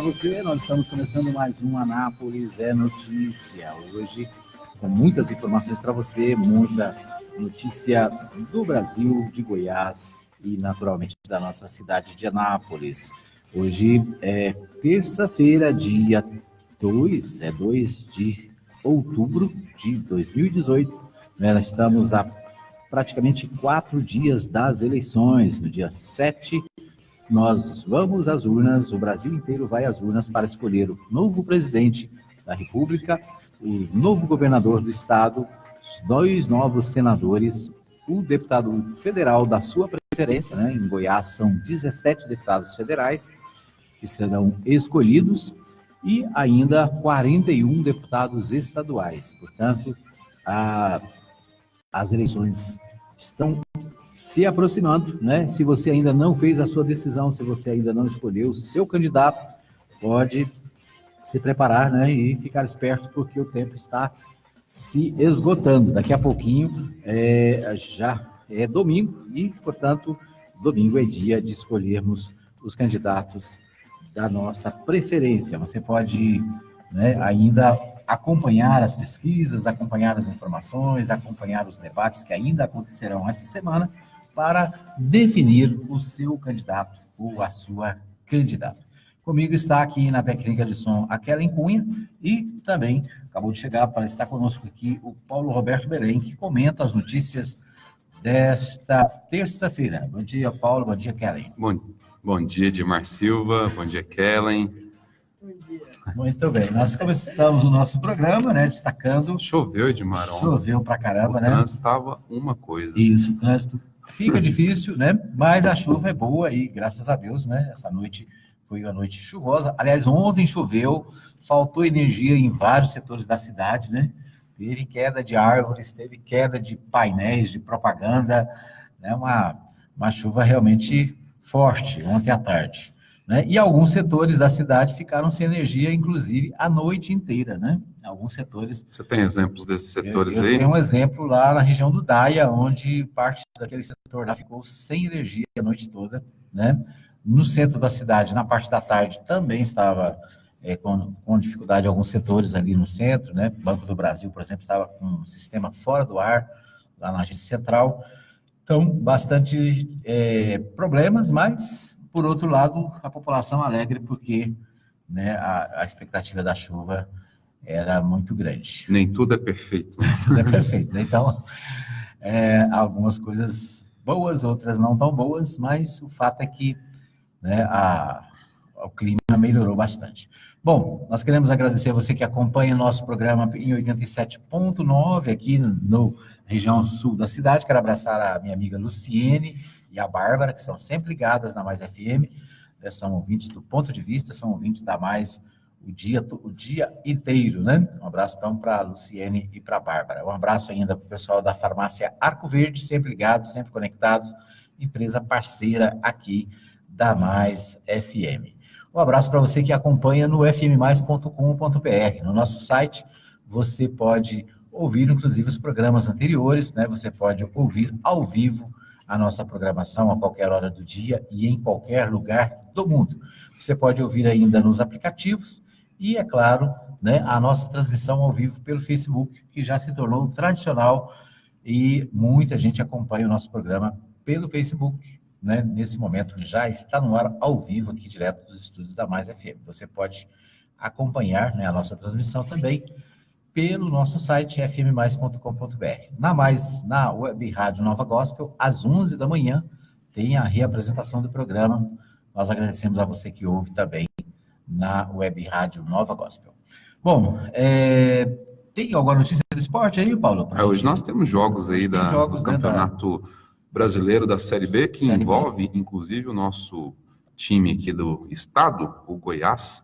você. Nós estamos começando mais um Anápolis é Notícia. Hoje, com muitas informações para você, muita notícia do Brasil, de Goiás e, naturalmente, da nossa cidade de Anápolis. Hoje é terça-feira, dia 2 de outubro de 2018. Nós estamos a praticamente 4 dias das eleições. No dia 7, nós vamos às urnas, o Brasil inteiro vai às urnas para escolher o novo presidente da República, o novo governador do estado, os 2 novos senadores, o deputado federal da sua preferência, né? Em Goiás são 17 deputados federais que serão escolhidos e ainda 41 deputados estaduais. Portanto, as eleições estão se aproximando, né? Se você ainda não fez a sua decisão, se você ainda não escolheu o seu candidato, pode se preparar, né? E ficar esperto, porque o tempo está se esgotando. Daqui a pouquinho já é domingo e, portanto, domingo é dia de escolhermos os candidatos da nossa preferência. Você pode, né, ainda acompanhar as pesquisas, acompanhar as informações, acompanhar os debates que ainda acontecerão essa semana para definir o seu candidato ou a sua candidata. Comigo está aqui na técnica de som a Kellen Cunha e também acabou de chegar para estar conosco aqui o Paulo Roberto Belém, que comenta as notícias desta terça-feira. Bom dia, Paulo. Bom dia, Kellen. Bom dia, Edmar Silva. Bom dia, Kellen. Bom dia. Muito bem, nós começamos o nosso programa, né, destacando... Choveu, Edmar. Choveu pra caramba, né? O trânsito estava uma coisa. Isso, o trânsito fica difícil, né? Mas a chuva é boa e, graças a Deus, né? Essa noite foi uma noite chuvosa. Aliás, ontem choveu, faltou energia em vários setores da cidade, né? Teve queda de árvores, teve queda de painéis de propaganda, né? Uma chuva realmente forte ontem à tarde, né? E alguns setores da cidade ficaram sem energia, inclusive, a noite inteira, né? Alguns setores... Você tem exemplos desses setores aí? Eu tenho um exemplo lá na região do Daia, onde parte daquele setor lá ficou sem energia a noite toda, né? No centro da cidade, na parte da tarde, também estava com dificuldade alguns setores ali no centro, né? Banco do Brasil, por exemplo, estava com um sistema fora do ar, lá na agência central. Então, bastante problemas, mas, por outro lado, a população alegre, porque, né, a expectativa da chuva era muito grande. Nem tudo é perfeito. Tudo é perfeito, né? Então, algumas coisas boas, outras não tão boas, mas o fato é que, né, o clima melhorou bastante. Bom, nós queremos agradecer a você que acompanha o nosso programa em 87.9 aqui na região sul da cidade. Quero abraçar a minha amiga Luciene e a Bárbara, que estão sempre ligadas na Mais FM. São ouvintes do Ponto de Vista, são ouvintes da Mais o dia inteiro, né? Um abraço, então, para a Luciene e para a Bárbara. Um abraço ainda para o pessoal da farmácia Arco Verde, sempre ligados, sempre conectados, empresa parceira aqui da Mais FM. Um abraço para você que acompanha no fmmais.com.br. No nosso site, você pode ouvir, inclusive, os programas anteriores, né? Você pode ouvir ao vivo a nossa programação a qualquer hora do dia e em qualquer lugar do mundo. Você pode ouvir ainda nos aplicativos e, é claro, né, a nossa transmissão ao vivo pelo Facebook, que já se tornou tradicional e muita gente acompanha o nosso programa pelo Facebook, né? Nesse momento já está no ar ao vivo aqui direto dos estúdios da Mais FM. Você pode acompanhar, né, a nossa transmissão também pelo nosso site fmmais.com.br. Na Web Rádio Nova Gospel, às 11 da manhã, tem a reapresentação do programa. Nós agradecemos a você que ouve também na Web Rádio Nova Gospel. Bom, tem alguma notícia do esporte aí, Paulo? Hoje nós temos jogos aí do Campeonato Brasileiro da Série B, que envolve, inclusive, o nosso time aqui do estado, o Goiás,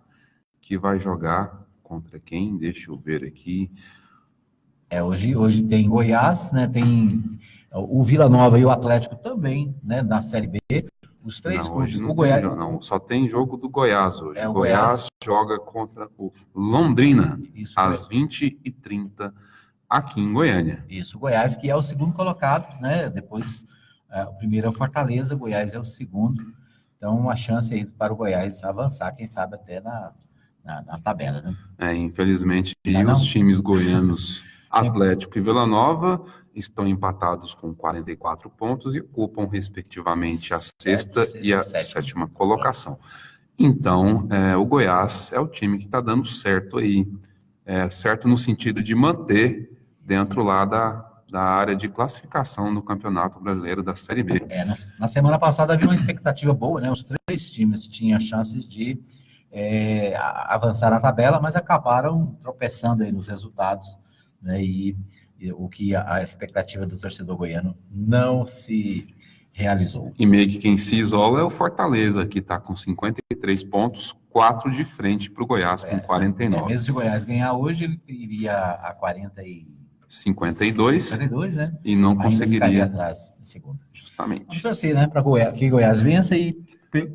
que vai jogar contra quem? Deixa eu ver aqui. Hoje tem Goiás, né? Tem o Vila Nova e o Atlético também, né? Na Série B. Os 3 clubes. Não, Goiás... só tem jogo do Goiás hoje. O Goiás joga contra o Londrina, às 20h30, aqui em Goiânia. Isso, o Goiás, que é o segundo colocado, né? Depois, o primeiro é o Fortaleza, o Goiás é o segundo. Então, uma chance aí para o Goiás avançar, quem sabe até na tabela, né? Infelizmente, os times goianos Atlético e Vila Nova estão empatados com 44 pontos e ocupam, respectivamente, a sexta e a sétima colocação. Então, o Goiás é o time que está dando certo aí, certo no sentido de manter dentro lá da área de classificação do Campeonato Brasileiro da Série B. Na semana passada havia uma expectativa boa, né? Os 3 times tinham chances de avançar na tabela, mas acabaram tropeçando aí nos resultados, né? E o que a expectativa do torcedor goiano não se realizou. E meio que quem se isola é o Fortaleza, que está com 53 pontos, 4 de frente para o Goiás com 49. Mesmo se o Goiás ganhar hoje, ele iria a 52, né? E não conseguiria atrás em segundo. Justamente. Vamos torcer, né, para que Goiás vença e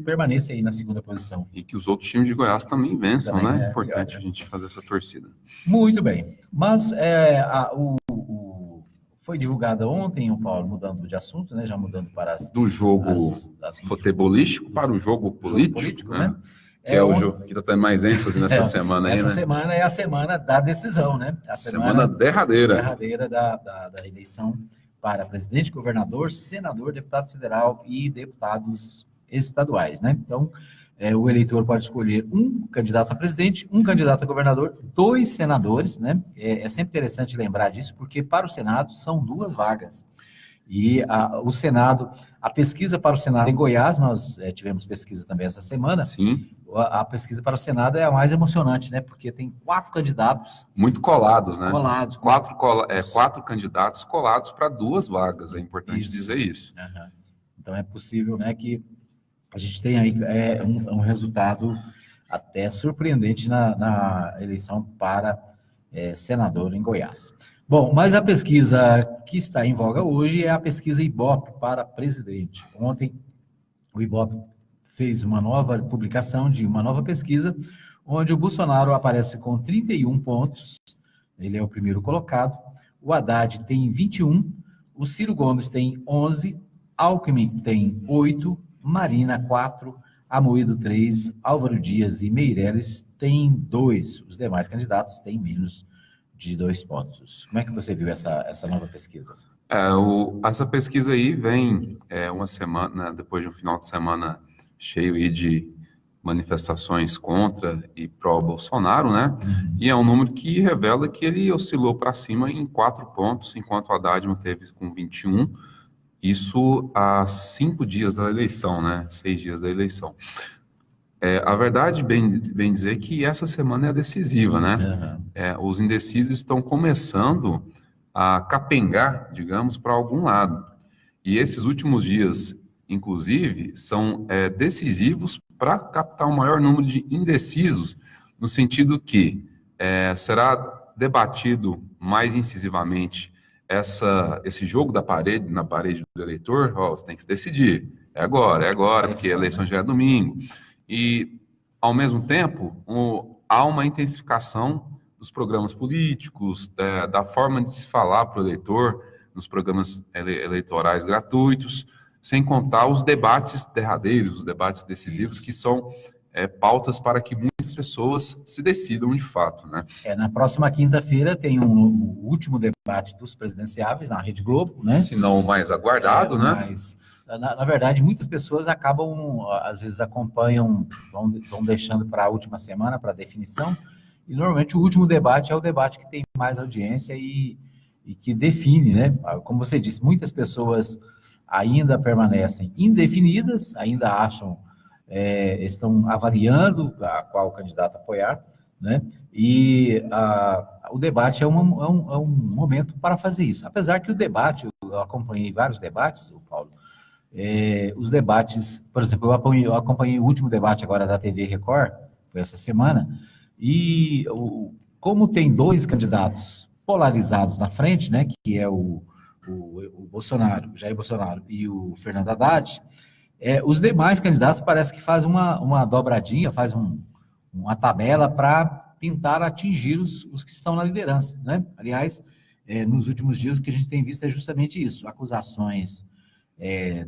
permaneça aí na segunda posição. E que os outros times de Goiás também vençam, né? É importante a gente fazer essa torcida. Muito bem. Mas foi divulgada ontem, o Paulo, mudando de assunto, né? Já mudando para do jogo futebolístico para o jogo político, né? Que é o jogo que está tendo mais ênfase nessa semana aí, né? Essa semana é a semana da decisão, né? A semana derradeira. Derradeira da eleição para presidente, governador, senador, deputado federal e deputados estaduais, né? Então, o eleitor pode escolher um candidato a presidente, um candidato a governador, 2 senadores, né? É sempre interessante lembrar disso, porque para o Senado são 2 vagas. E o Senado, a pesquisa para o Senado em Goiás, nós tivemos pesquisa também essa semana. Sim. A pesquisa para o Senado é a mais emocionante, né? Porque tem 4 candidatos. Muito colados, né? Colados. 4 candidatos colados para 2 vagas, é importante dizer isso. Uhum. Então é possível, né, que a gente tenha aí um resultado até surpreendente na eleição para senador em Goiás. Bom, mas a pesquisa que está em voga hoje é a pesquisa Ibope para presidente. Ontem, o Ibope fez uma nova publicação de uma nova pesquisa, onde o Bolsonaro aparece com 31 pontos, ele é o primeiro colocado, o Haddad tem 21, o Ciro Gomes tem 11, Alckmin tem 8, Marina 4, Amoedo 3, Álvaro Dias e Meirelles têm 2. Os demais candidatos têm menos de 2 pontos. Como é que você viu essa nova pesquisa? Essa pesquisa aí vem uma semana, depois de um final de semana cheio aí de manifestações contra e pró-Bolsonaro, né? Uhum. E é um número que revela que ele oscilou para cima em 4 pontos, enquanto o Haddad manteve com 21. Isso há 5 dias da eleição, né? 6 dias da eleição. A verdade, bem dizer que essa semana é decisiva, né? Uhum. Os indecisos estão começando a capengar, digamos, para algum lado. E esses últimos dias, inclusive, são decisivos para captar um maior número de indecisos, no sentido que será debatido mais incisivamente esse jogo na parede do eleitor. Você tem que se decidir, é agora, porque a eleição já é domingo. E, ao mesmo tempo, há uma intensificação dos programas políticos, da forma de se falar para o eleitor, nos programas eleitorais gratuitos, sem contar os debates derradeiros, os debates decisivos, que são pautas para que muitas pessoas se decidam de fato, né? Na próxima quinta-feira tem o último debate dos presidenciáveis na Rede Globo, né? Se não o mais aguardado, né? Mas, na verdade, muitas pessoas acabam, às vezes acompanham, vão deixando para a última semana, para a definição, e normalmente o último debate é o debate que tem mais audiência e que define, né? Como você disse, muitas pessoas ainda permanecem indefinidas, ainda acham, estão avaliando a qual candidato apoiar, né? E o debate é um momento para fazer isso. Apesar que o debate, eu acompanhei vários debates, Paulo, os debates, por exemplo, eu acompanhei o último debate agora da TV Record, foi essa semana, e como tem 2 candidatos polarizados na frente, né, que é o Bolsonaro, Jair Bolsonaro e o Fernando Haddad, os demais candidatos parece que fazem uma dobradinha, faz uma tabela para tentar atingir os que estão na liderança, né? Aliás, nos últimos dias o que a gente tem visto é justamente isso, acusações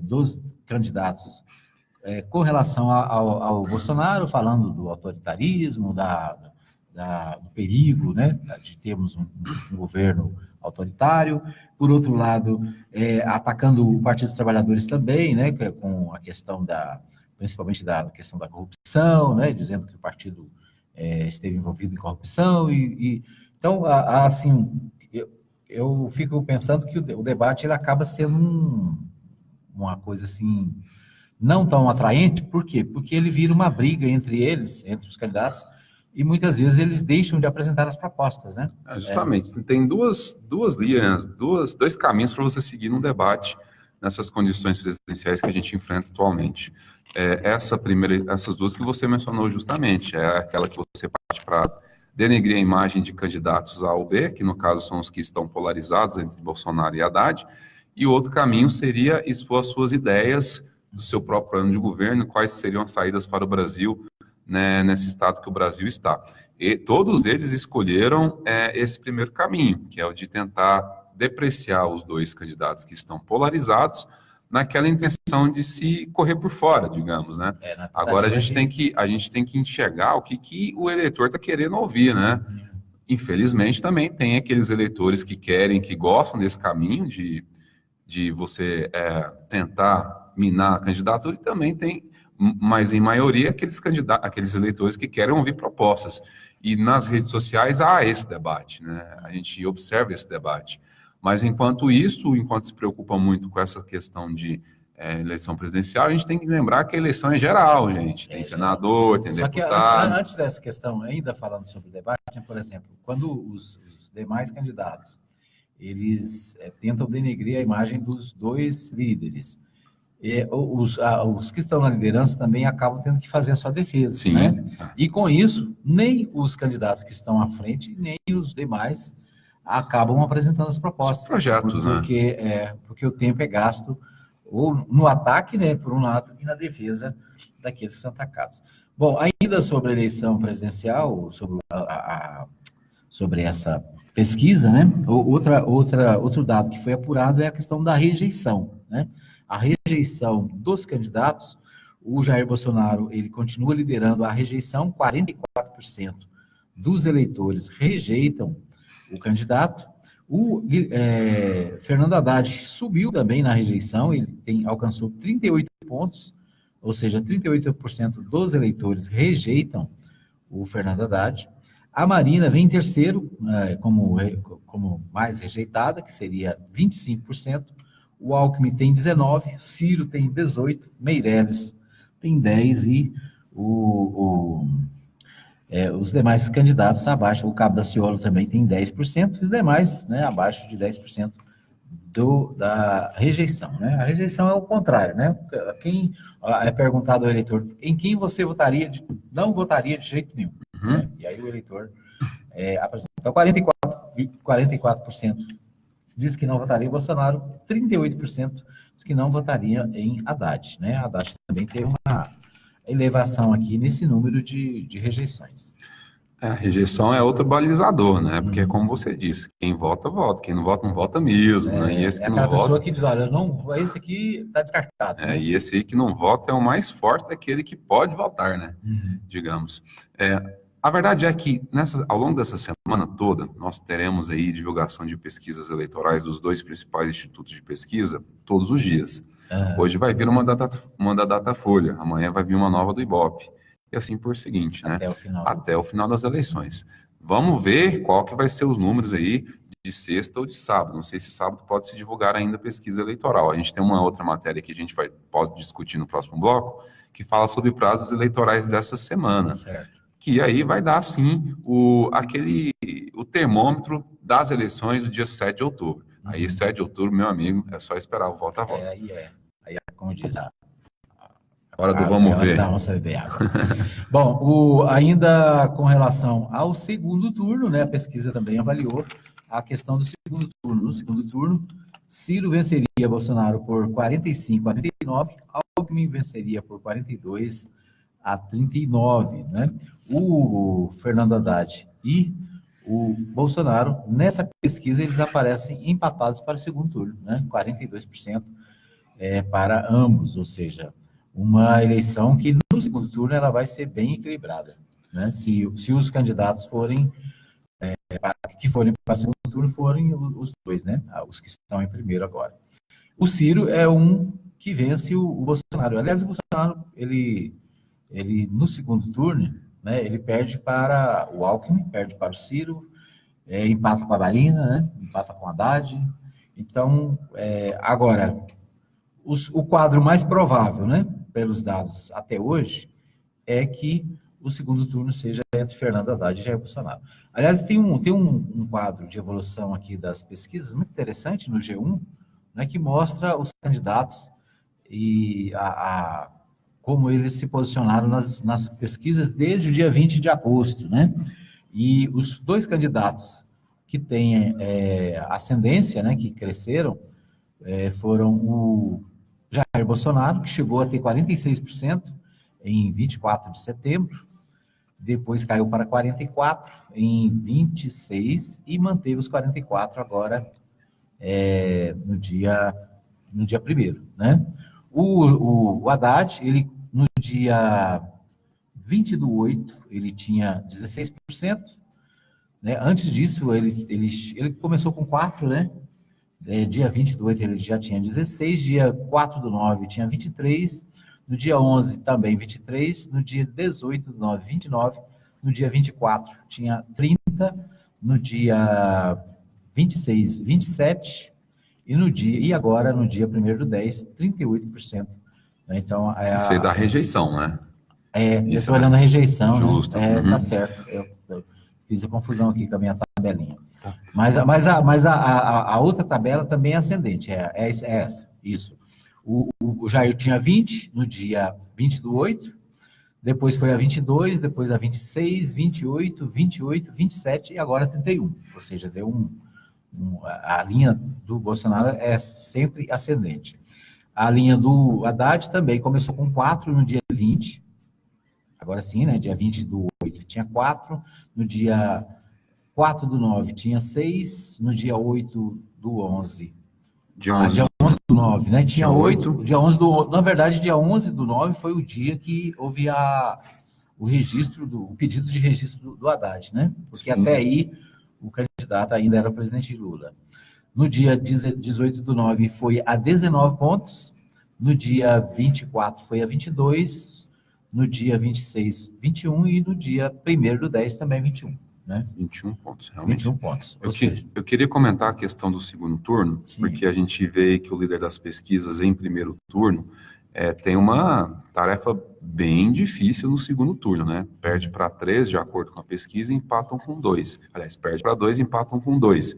dos candidatos com relação ao Bolsonaro, falando do autoritarismo, do perigo, né, de termos um governo autoritário. Por outro lado, atacando o Partido dos Trabalhadores também, né, com a questão principalmente da questão da corrupção, né, dizendo que o partido esteve envolvido em corrupção. Então, assim, eu fico pensando que o debate ele acaba sendo uma coisa assim não tão atraente. Por quê? Porque ele vira uma briga entre eles, entre os candidatos, e muitas vezes eles deixam de apresentar as propostas, né? Justamente, tem duas linhas, dois caminhos para você seguir num debate nessas condições presidenciais que a gente enfrenta atualmente. Essas duas que você mencionou justamente, é aquela que você parte para denegrir a imagem de candidatos A ou B, que no caso são os que estão polarizados entre Bolsonaro e Haddad, e o outro caminho seria expor as suas ideias do seu próprio plano de governo, quais seriam as saídas para o Brasil, né, nesse estado que o Brasil está. E todos eles escolheram esse primeiro caminho, que é o de tentar depreciar os dois candidatos que estão polarizados, naquela intenção de se correr por fora, digamos, né? Agora a gente tem que enxergar o que o eleitor está querendo ouvir, né? Infelizmente também tem aqueles eleitores que querem, que gostam desse caminho de você tentar minar a candidatura, e também tem, mas em maioria, aqueles eleitores que querem ouvir propostas. E nas redes sociais há esse debate, né? A gente observa esse debate. Mas enquanto se preocupa muito com essa questão de eleição presidencial, a gente tem que lembrar que a eleição é geral, gente. Tem senador, tem deputado. Só que antes dessa questão, ainda falando sobre o debate, por exemplo, quando os demais candidatos, eles tentam denegrir a imagem dos dois líderes, os que estão na liderança também acabam tendo que fazer a sua defesa. Sim. Né? E com isso, nem os candidatos que estão à frente, nem os demais acabam apresentando as propostas. Os projetos, porque o tempo é gasto ou no ataque, né, por um lado, e na defesa daqueles que são atacados. Bom, ainda sobre a eleição presidencial, sobre essa pesquisa, né, outro dado que foi apurado é a questão da rejeição, né? A rejeição dos candidatos, o Jair Bolsonaro, ele continua liderando a rejeição, 44% dos eleitores rejeitam o candidato. O Fernando Haddad subiu também na rejeição, ele alcançou 38 pontos, ou seja, 38% dos eleitores rejeitam o Fernando Haddad. A Marina vem em terceiro, como mais rejeitada, que seria 25%. O Alckmin tem 19%, Ciro tem 18%, Meirelles tem 10% e os demais candidatos abaixo, o Cabo Daciolo também tem 10%, e os demais, né, abaixo de 10% da rejeição, né? A rejeição é o contrário, né? Quem é perguntado ao eleitor em quem você votaria, não votaria de jeito nenhum. Uhum. Né? E aí o eleitor apresenta. Então, 44% diz que não votaria em Bolsonaro, 38% diz que não votaria em Haddad, né? Haddad também teve uma elevação aqui nesse número de rejeições. A rejeição é outro balizador, né? Porque, como você disse, quem vota, vota. Quem não vota, não vota mesmo. Né? E esse que aquela não vota, pessoa que diz, olha, não, esse aqui está descartado. Né? E esse aí que não vota é o mais forte daquele que pode votar, né? Digamos. A verdade é que, ao longo dessa semana toda, nós teremos aí divulgação de pesquisas eleitorais dos dois principais institutos de pesquisa todos os dias. Hoje vai vir uma da Datafolha, amanhã vai vir uma nova do Ibope. E assim por seguinte, né? Até o final das eleições. Vamos ver qual que vai ser os números aí de sexta ou de sábado. Não sei se sábado pode se divulgar ainda a pesquisa eleitoral. A gente tem uma outra matéria que a gente pode discutir no próximo bloco, que fala sobre prazos eleitorais dessa semana. Certo. Que aí vai dar, sim, o termômetro das eleições do dia 7 de outubro. Aí, 7 de outubro, meu amigo, é só esperar o volta a volta. Aí como diz Hora do vamos ver. Vamos beber água. Bom, ainda com relação ao segundo turno, né, a pesquisa também avaliou a questão do segundo turno. No segundo turno, Ciro venceria Bolsonaro por 45-49, Alckmin venceria por 42-39, né? O Fernando Haddad e o Bolsonaro, nessa pesquisa, eles aparecem empatados para o segundo turno, né? 42% para ambos, ou seja, uma eleição que no segundo turno ela vai ser bem equilibrada, né? Se os candidatos forem para o segundo turno forem os dois, né? Os que estão em primeiro agora. O Ciro é um que vence o Bolsonaro. Aliás, o Bolsonaro, ele no segundo turno, né, ele perde para o Alckmin, perde para o Ciro, empata com a Marina, né, empata com a Haddad. Então, agora, o quadro mais provável, né, pelos dados até hoje, é que o segundo turno seja entre Fernando Haddad e Jair Bolsonaro. Aliás, tem um quadro de evolução aqui das pesquisas muito interessante no G1, né, que mostra os candidatos e como eles se posicionaram nas pesquisas desde o dia 20 de agosto, né? E os dois candidatos que têm ascendência, né, que cresceram, foram o Jair Bolsonaro, que chegou a ter 46% em 24 de setembro, depois caiu para 44% em 26% e manteve os 44% agora no dia 1º, né? O Haddad, ele no dia 20/8, ele tinha 16%, né? Antes disso, ele começou com 4%, né? Dia 20/8 ele já tinha 16%, dia 4/9 tinha 23%, no dia 11 também 23%, no dia 18/9, 29%, no dia 24 tinha 30%, no dia 26, 27%, e agora, no dia 1º/10, 38%. Né? Então, isso aí dá rejeição, né? Eu estou olhando a rejeição, justo. Né? Tá certo. Eu fiz a confusão aqui com a minha tabelinha. Tá. Mas a outra tabela também é ascendente, é essa, isso. O Jair tinha 20 no dia 20/8, depois foi a 22, depois a 26, 28, 28, 27 e agora 31. Ou seja, deu a linha do Bolsonaro é sempre ascendente. A linha do Haddad também começou com 4 no dia 20, agora sim, né, dia 20/8 tinha 4, no dia 4/9 tinha 6, no dia 8/11... Dia 11/9, né? Tinha 8. Dia 11 na verdade, dia 11/9 foi o dia que houve o pedido de registro do Haddad, né? Porque até aí o candidato ainda era o presidente Lula. No dia 18/9 foi a 19 pontos, no dia 24 foi a 22, no dia 26, 21 e no dia 1º/10 também 21. Né? 21 pontos, realmente. 21 pontos. Eu queria comentar a questão do segundo turno, sim, porque a gente vê que o líder das pesquisas em primeiro turno tem uma tarefa bem difícil no segundo turno, né? Perde para 3, de acordo com a pesquisa, e empatam com 2. Aliás, perde para 2 e empatam com 2.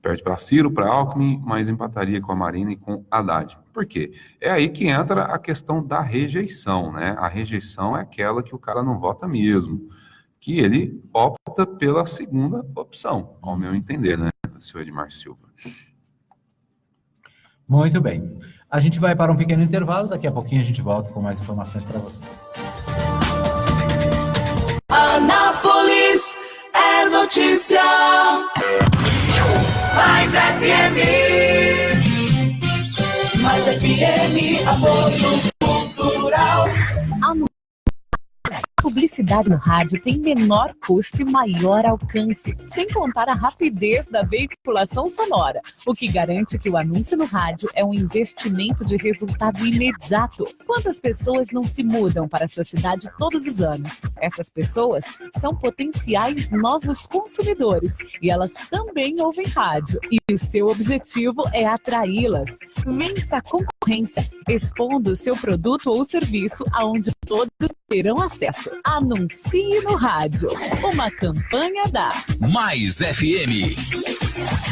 Perde para Ciro, para Alckmin, mas empataria com a Marina e com Haddad. Por quê? É aí que entra a questão da rejeição, né? A rejeição é aquela que o cara não vota mesmo, que ele opta pela segunda opção, ao meu entender, né, senhor Edmar Silva? Muito bem. A gente vai para um pequeno intervalo, daqui a pouquinho a gente volta com mais informações para você. Anápolis é notícia. Mais FM. Mais FM, apoio cultural. Publicidade no rádio tem menor custo e maior alcance, sem contar a rapidez da veiculação sonora, o que garante que o anúncio no rádio é um investimento de resultado imediato. Quantas pessoas não se mudam para a sua cidade todos os anos? Essas pessoas são potenciais novos consumidores e elas também ouvem rádio. E o seu objetivo é atraí-las. Vença a concorrência, expondo o seu produto ou serviço aonde todos terão acesso. Anuncie no rádio. Uma campanha da Mais FM.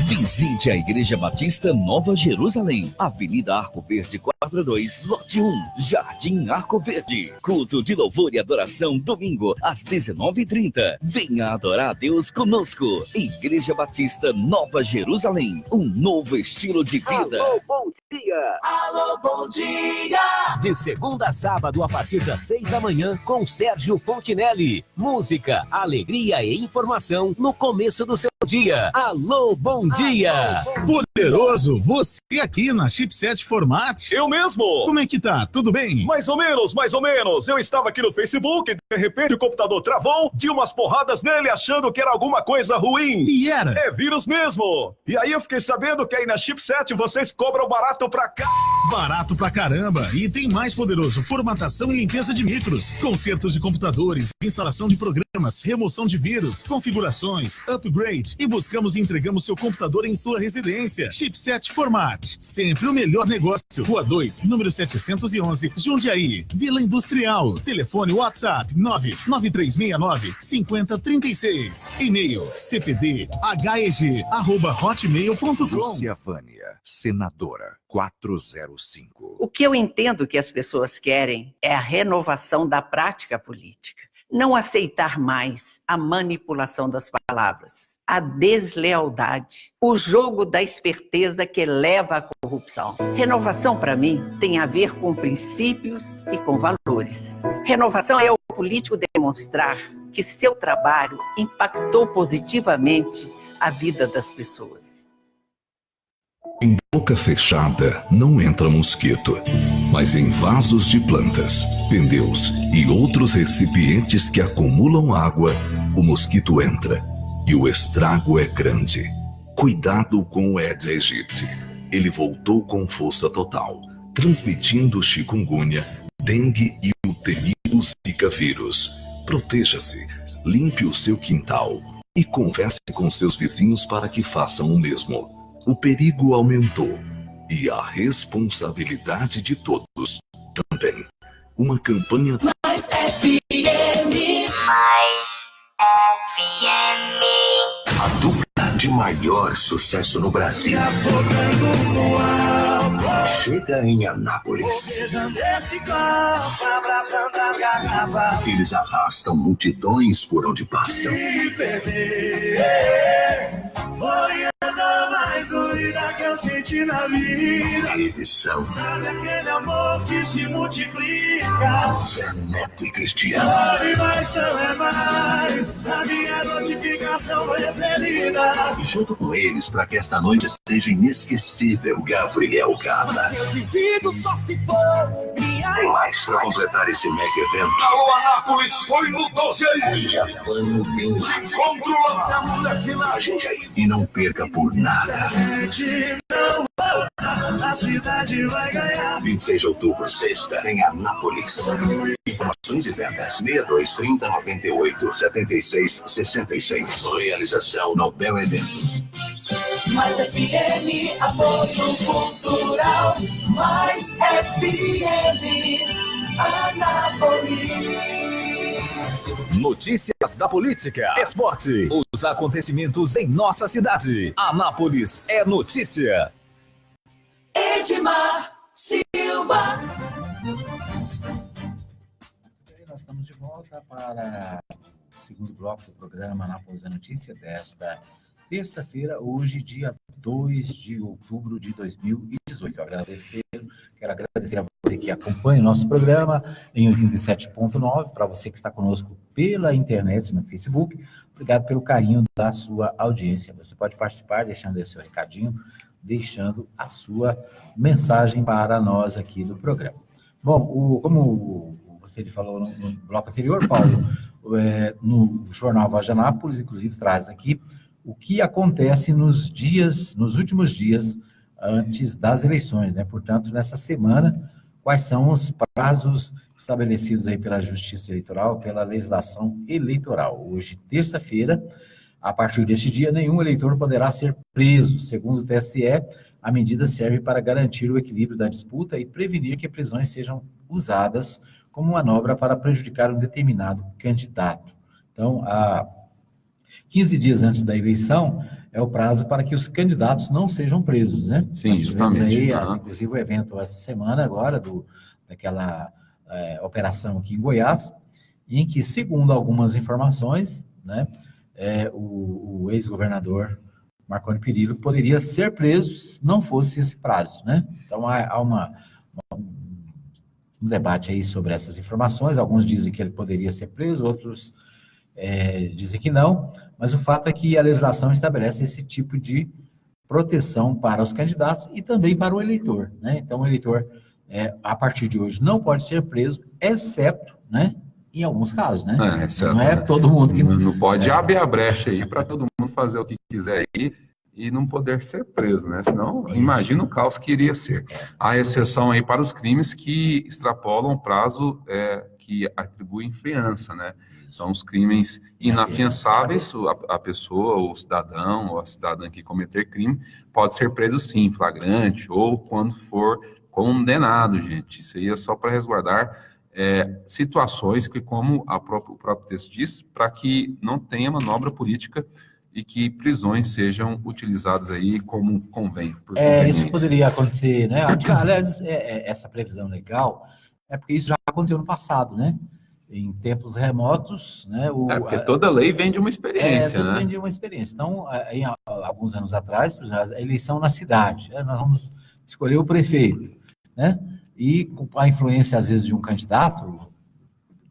Visite a Igreja Batista Nova Jerusalém, Avenida Arco Verde 42, lote 1, Jardim Arco Verde. Culto de louvor e adoração, domingo, às 19h30. Venha adorar a Deus conosco. Igreja Batista Nova Jerusalém, um novo estilo de vida. Alô, bom dia! Alô, bom dia! De segunda a sábado, a partir das 6 da manhã, com Sérgio Fontinelli. Música, alegria e informação no começo do seu dia. Alô, bom dia! Alô, bom dia. Poderoso, você aqui na Chipset Format. Eu mesmo! Como é que tá? Tudo bem? Mais ou menos, mais ou menos. Eu estava aqui no Facebook e de repente o computador travou, dei umas porradas nele achando que era alguma coisa ruim. E era? É vírus mesmo. E aí eu fiquei sabendo que aí na Chipset vocês cobram barato pra cá. Barato pra caramba. E tem mais, Poderoso. Formatação e limpeza de micros, consertos de computadores, instalação de programas, remoção de vírus, configurações, upgrade. E buscamos e entregamos seu computador em sua residência. Chipset Format. Sempre o melhor negócio. Rua 2, número 711, Jundiaí. Vila Industrial. Telefone WhatsApp 99369-5036. E-mail cpdheg@hotmail.com. Lúcia Vânia, senadora 405. O que eu entendo que as pessoas querem é a renovação da prática política. Não aceitar mais a manipulação das palavras, a deslealdade, o jogo da esperteza que leva à corrupção. Renovação, para mim, tem a ver com princípios e com valores. Renovação é o político demonstrar que seu trabalho impactou positivamente a vida das pessoas. Em boca fechada não entra mosquito, mas em vasos de plantas, pneus e outros recipientes que acumulam água, o mosquito entra e o estrago é grande. Cuidado com o Aedes aegypti. Ele voltou com força total, transmitindo chikungunya, dengue e o temido Zika vírus. Proteja-se, limpe o seu quintal e converse com seus vizinhos para que façam o mesmo. O perigo aumentou e a responsabilidade de todos também. Uma campanha Mais FM. Mais FM. A dupla de maior sucesso no Brasil chega em Anápolis. Eles arrastam multidões por onde passam. Foi a dor mais doida que eu senti na vida. Eles são Sabe aquele amor que se multiplica? Zé Neto e Cristiano. Sabe, mas não é mais a minha notificação preferida. E junto com eles, para que esta noite seja inesquecível, Gabriel Gala. Se eu divido só se for minha. Mas para completar esse mega evento, Alô, Anápolis, foi no 12 aí. Japano Bingo. Encontro lá. A gente aí. E não perca por nada. A cidade vai ganhar. 26 de outubro, sexta, em Anápolis. Informações e vendas: 6230-98-76-66. Realização Nobel Eventos. Mais FM, apoio cultural. Mais FM, Anápolis. Notícias da política, esporte, os acontecimentos em nossa cidade. Anápolis é notícia. Edmar Silva. Nós estamos de volta para o segundo bloco do programa Anápolis é Notícia desta terça-feira, hoje, dia 2 de outubro de 2018. Quero agradecer a você que acompanha o nosso programa em 87.9, para você que está conosco pela internet, no Facebook. Obrigado pelo carinho da sua audiência. Você pode participar deixando aí o seu recadinho, deixando a sua mensagem para nós aqui do programa. Bom, como você falou no bloco anterior, Paulo, no jornal Voz de Anápolis, inclusive, traz aqui o que acontece nos últimos dias antes das eleições, né? Portanto, nessa semana, quais são os prazos estabelecidos aí pela Justiça Eleitoral, pela legislação eleitoral. Hoje, terça-feira, a partir deste dia, nenhum eleitor poderá ser preso. Segundo o TSE, a medida serve para garantir o equilíbrio da disputa e prevenir que prisões sejam usadas como manobra para prejudicar um determinado candidato. Então, 15 dias antes da eleição é o prazo para que os candidatos não sejam presos, né? Sim, justamente. Aí, inclusive, o evento essa semana agora, daquela operação aqui em Goiás, em que, segundo algumas informações, né, o ex-governador Marconi Perillo poderia ser preso se não fosse esse prazo, né? Então, há um debate aí sobre essas informações. Alguns dizem que ele poderia ser preso, outros dizem que não, mas o fato é que a legislação estabelece esse tipo de proteção para os candidatos e também para o eleitor, né? Então, o eleitor, a partir de hoje, não pode ser preso, exceto, né, em alguns casos, né? Exceto, não é todo mundo que... Não pode abrir a brecha aí para todo mundo fazer o que quiser aí e não poder ser preso, né? Senão, imagina o caos que iria ser. Há exceção aí para os crimes que extrapolam o prazo que atribuem fiança, né? Então, os crimes inafiançáveis, a pessoa, ou o cidadão, ou a cidadã que cometer crime, pode ser preso sim, flagrante, ou quando for condenado, gente. Isso aí é só para resguardar situações que, como o próprio texto diz, para que não tenha manobra política e que prisões sejam utilizadas aí como convém. Isso poderia acontecer, né? Aliás, essa previsão legal é porque isso já aconteceu no passado, né? Em tempos remotos, né? Porque toda lei vem de uma experiência, né? Vem de uma experiência. Então, alguns anos atrás, por exemplo, a eleição na cidade, nós vamos escolher o prefeito, né? E com a influência, às vezes, de um candidato,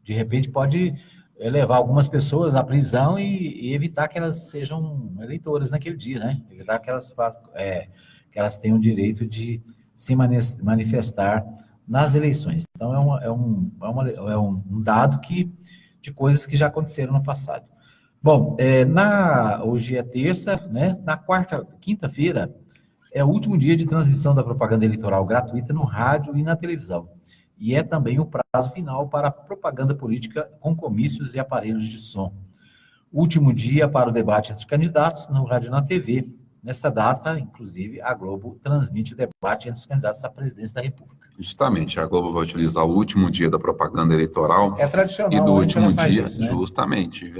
de repente pode levar algumas pessoas à prisão e evitar que elas sejam eleitoras naquele dia, né? Evitar que elas tenham o direito de se manifestar nas eleições. Então, é um dado de coisas que já aconteceram no passado. Bom, hoje é terça, né? Na quinta-feira, é o último dia de transmissão da propaganda eleitoral gratuita no rádio e na televisão. E é também o prazo final para a propaganda política com comícios e aparelhos de som. Último dia para o debate entre os candidatos no rádio e na TV. Nessa data, inclusive, a Globo transmite o debate entre os candidatos à presidência da República. Justamente, a Globo vai utilizar o último dia da propaganda eleitoral. É tradicional. E do último dia, isso, né? Justamente.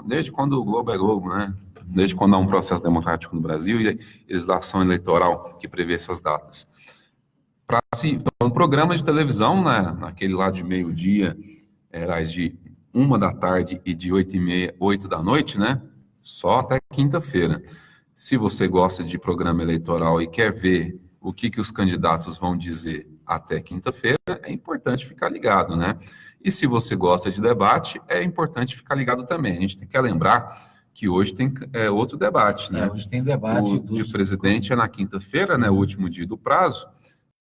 Desde quando o Globo é Globo, né? Desde quando há um processo democrático no Brasil e a legislação eleitoral que prevê essas datas. Então, o programa de televisão, né, naquele lá de meio-dia, de 1 da tarde e de 8h30, 8 da noite, né? Só até quinta-feira. Se você gosta de programa eleitoral e quer ver o que os candidatos vão dizer até quinta-feira, é importante ficar ligado, né? E se você gosta de debate, é importante ficar ligado também. A gente tem que lembrar que hoje tem outro debate, né? Hoje tem debate de presidente na quinta-feira, né? O último dia do prazo.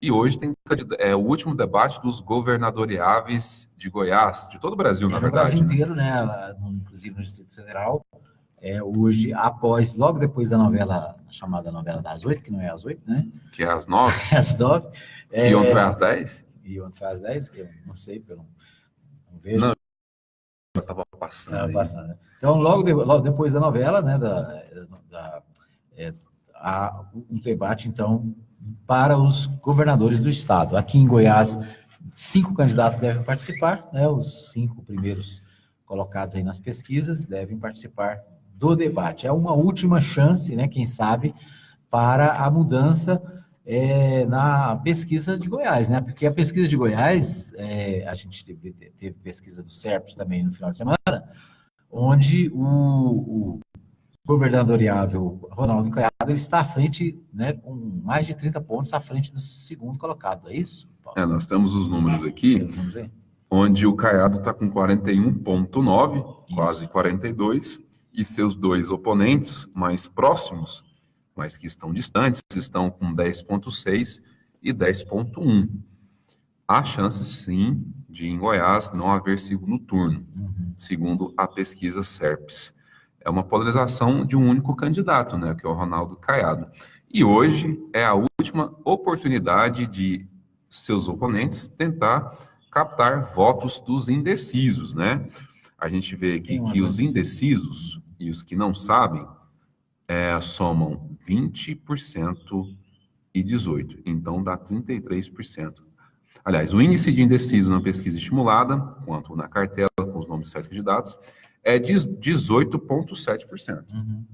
E hoje tem o último debate dos governadoriáveis de Goiás, de todo o Brasil, na verdade. No Brasil inteiro, né? Inclusive no Distrito Federal. Hoje, logo depois da novela, chamada novela das 8, que não é às 8, né? Que é às 9. Às 9. Que ontem foi às 10? E ontem foi às 10, que eu não sei, não vejo. Não, eu estava passando. Estava passando, né? Então, logo depois da novela, né? Há um debate, então, para os governadores do estado. Aqui em Goiás, 5 candidatos devem participar, né? Os 5 primeiros colocados aí nas pesquisas devem participar do debate. É uma última chance, né? Quem sabe, para a mudança na pesquisa de Goiás, né? Porque a pesquisa de Goiás, a gente teve pesquisa do Serpes também no final de semana, onde o governadoriável Ronaldo Caiado, ele está à frente, né, com mais de 30 pontos à frente do segundo colocado, é isso, Paulo? Nós temos os números aqui, onde o Caiado está com 41,9, quase 42, e seus 2 oponentes mais próximos, mas que estão distantes, estão com 10,6 e 10,1. Há chances, sim, de em Goiás não haver segundo turno, segundo a pesquisa Serpes. É uma polarização de um único candidato, né, que é o Ronaldo Caiado. E hoje é a última oportunidade de seus oponentes tentar captar votos dos indecisos, né? A gente vê aqui que os indecisos e os que não sabem somam 20% e 18%. Então, dá 33%. Aliás, o índice de indeciso na pesquisa estimulada, quanto na cartela, com os nomes de 7 candidatos, é de 18,7%.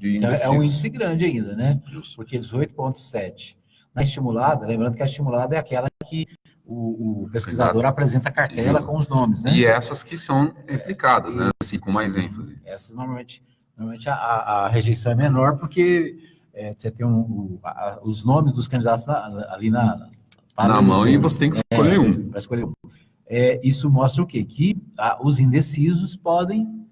Então, é um índice grande ainda, né? Justo. Porque 18,7%. Na estimulada, lembrando que a estimulada é aquela que o pesquisador apresenta a cartela com os nomes, né? E essas que são replicadas, né? Assim, com mais ênfase. Essas, normalmente a rejeição é menor, porque você tem os nomes dos candidatos ali na mão, e você tem que escolher um. Para escolher um. Isso mostra o quê? Que os indecisos podem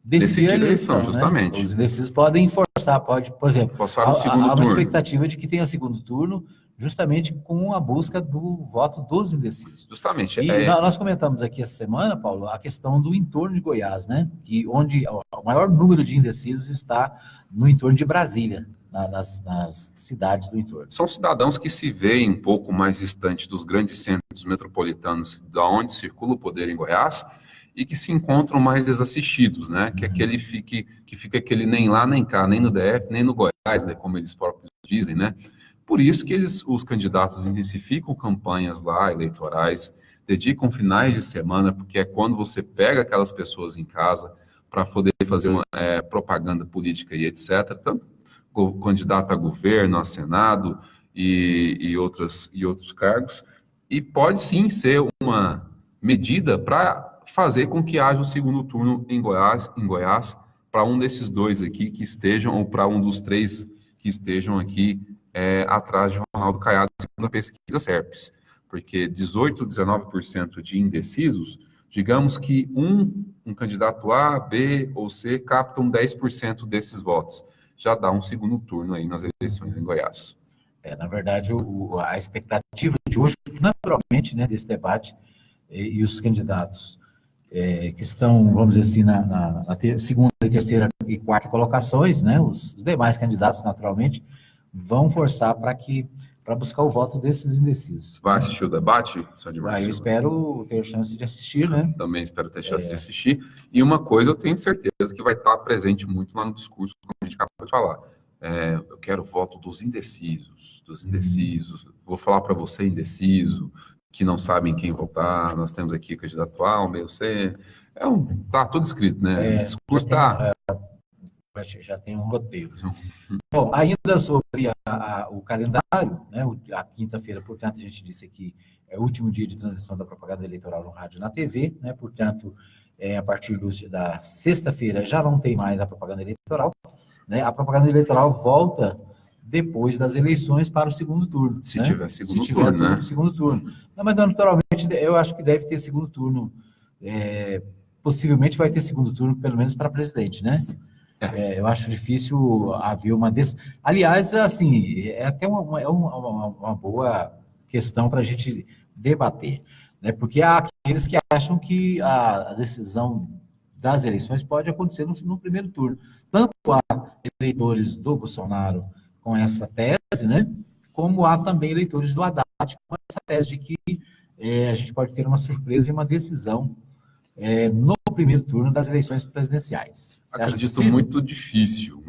decidir a eleição, justamente. Né? Os indecisos podem informar forçar, pode, por exemplo, Forçar o segundo há uma turno. expectativa de que tenha segundo turno, justamente com a busca do voto dos indecisos. Justamente. E nós comentamos aqui essa semana, Paulo, a questão do entorno de Goiás, né? Que onde o maior número de indecisos está no entorno de Brasília, nas cidades do entorno. São cidadãos que se veem um pouco mais distantes dos grandes centros metropolitanos, da onde circula o poder em Goiás, e que se encontram mais desassistidos, né? Que fica aquele nem lá, nem cá, nem no DF, nem no Goiás, né? Como eles próprios dizem, né? Por isso que os candidatos intensificam campanhas lá, eleitorais, dedicam finais de semana, porque é quando você pega aquelas pessoas em casa para poder fazer uma propaganda política e etc. Tanto candidato a governo, a Senado e outros cargos. E pode sim ser uma medida para fazer com que haja um segundo turno em Goiás para um desses dois aqui que estejam, ou para um dos três que estejam aqui atrás de Ronaldo Caiado, segundo a pesquisa SERPES, porque 18%, 19% de indecisos, digamos que um candidato A, B ou C captam 10% desses votos. Já dá um segundo turno aí nas eleições em Goiás. Na verdade, a expectativa de hoje, naturalmente, né, desse debate, e os candidatos que estão, vamos dizer assim, na segunda, terceira e quarta colocações, né, os demais candidatos, naturalmente, vão forçar para buscar o voto desses indecisos. Vai assistir o debate, senhor Edmar Silva? Eu espero ter chance de assistir, né? Também espero ter chance de assistir. E uma coisa eu tenho certeza que vai estar presente muito lá no discurso, como a gente acabou de falar. Eu quero o voto dos indecisos. Vou falar para você, indeciso, que não sabem quem votar. Nós temos aqui candidato A, o meio C. Tá tudo escrito, né? O discurso está... Já tem um roteiro. Bom, ainda sobre o calendário, né, a quinta-feira, portanto, a gente disse aqui, é o último dia de transmissão da propaganda eleitoral no rádio e na TV, né, portanto, a partir da sexta-feira já não tem mais a propaganda eleitoral, né, a propaganda eleitoral volta depois das eleições para o segundo turno. Se tiver segundo turno, né? Segundo turno. Não, mas naturalmente, eu acho que deve ter segundo turno, possivelmente vai ter segundo turno, pelo menos para presidente, né? Eu acho difícil haver uma... Aliás, assim, é até uma boa questão para a gente debater, né? Porque há aqueles que acham que a decisão das eleições pode acontecer no primeiro turno. Tanto há eleitores do Bolsonaro com essa tese, né? Como há também eleitores do Haddad com essa tese de que a gente pode ter uma surpresa e uma decisão no primeiro turno das eleições presidenciais. Acredito muito difícil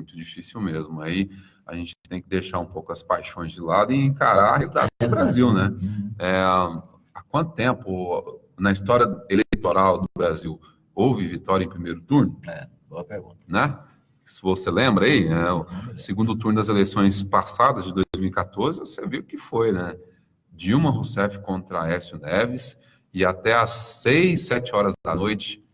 mesmo. Aí a gente tem que deixar um pouco as paixões de lado e encarar a realidade do Brasil, né? Há quanto tempo na história eleitoral do Brasil houve vitória em primeiro turno? Boa pergunta. Né? Se você lembra aí, o segundo turno das eleições passadas de 2014, você viu que foi, né? Dilma Rousseff contra Aécio Neves, e até às 6, 7 horas da noite,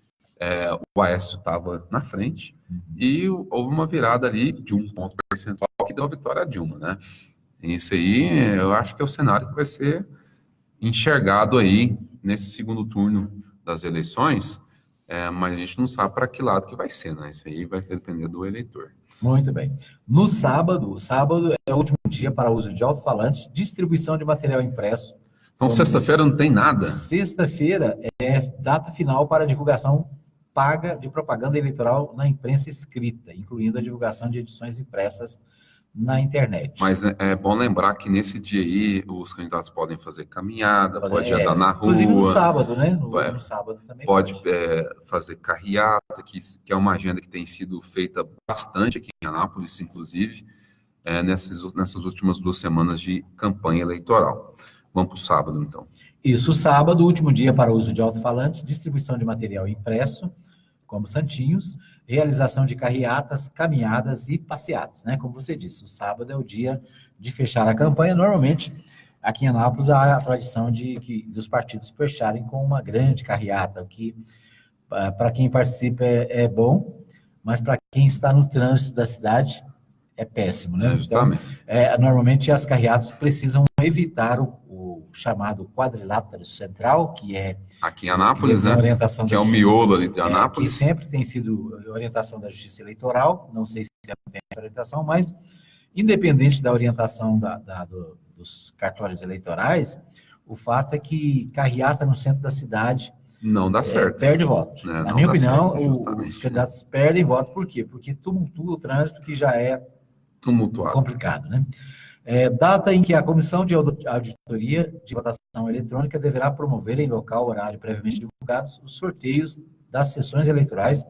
o Aécio estava na frente, e houve uma virada ali de 1 ponto percentual que deu a vitória a Dilma, né? E isso aí, eu acho que é o cenário que vai ser enxergado aí nesse segundo turno das eleições, mas a gente não sabe para que lado que vai ser, né? Isso aí vai depender do eleitor. Muito bem. No sábado é o último dia para uso de alto-falantes, distribuição de material impresso. Então, sexta-feira não tem nada? Sexta-feira é data final para a divulgação paga de propaganda eleitoral na imprensa escrita, incluindo a divulgação de edições impressas na internet. Mas é bom lembrar que nesse dia aí os candidatos podem fazer caminhada, pode andar na rua. Inclusive no sábado, né? No sábado também pode. Fazer carreata, que é uma agenda que tem sido feita bastante aqui em Anápolis, inclusive, nessas últimas 2 semanas de campanha eleitoral. Vamos para o sábado, então. Isso, sábado, último dia para uso de alto-falantes, distribuição de material impresso, como santinhos, realização de carreatas, caminhadas e passeatas, né? Como você disse, o sábado é o dia de fechar a campanha. Normalmente, aqui em Anápolis, há a tradição dos partidos fecharem com uma grande carreata, o que, para quem participa, é bom, mas para quem está no trânsito da cidade, é péssimo, né? Justamente. Então, normalmente, as carreatas precisam evitar o chamado quadrilátero central, que é... Aqui em Anápolis, né? Que é o miolo ali de Anápolis. Que sempre tem sido orientação da Justiça Eleitoral, não sei se é a orientação, mas independente da orientação dos cartórios eleitorais, o fato é que carreata no centro da cidade não dá certo. Perde voto. Na minha opinião, os candidatos perdem voto, por quê? Porque tumultua o trânsito, que já é complicado, né? Data em que a Comissão de Auditoria de Votação Eletrônica deverá promover em local, horário previamente divulgados os sorteios das sessões eleitorais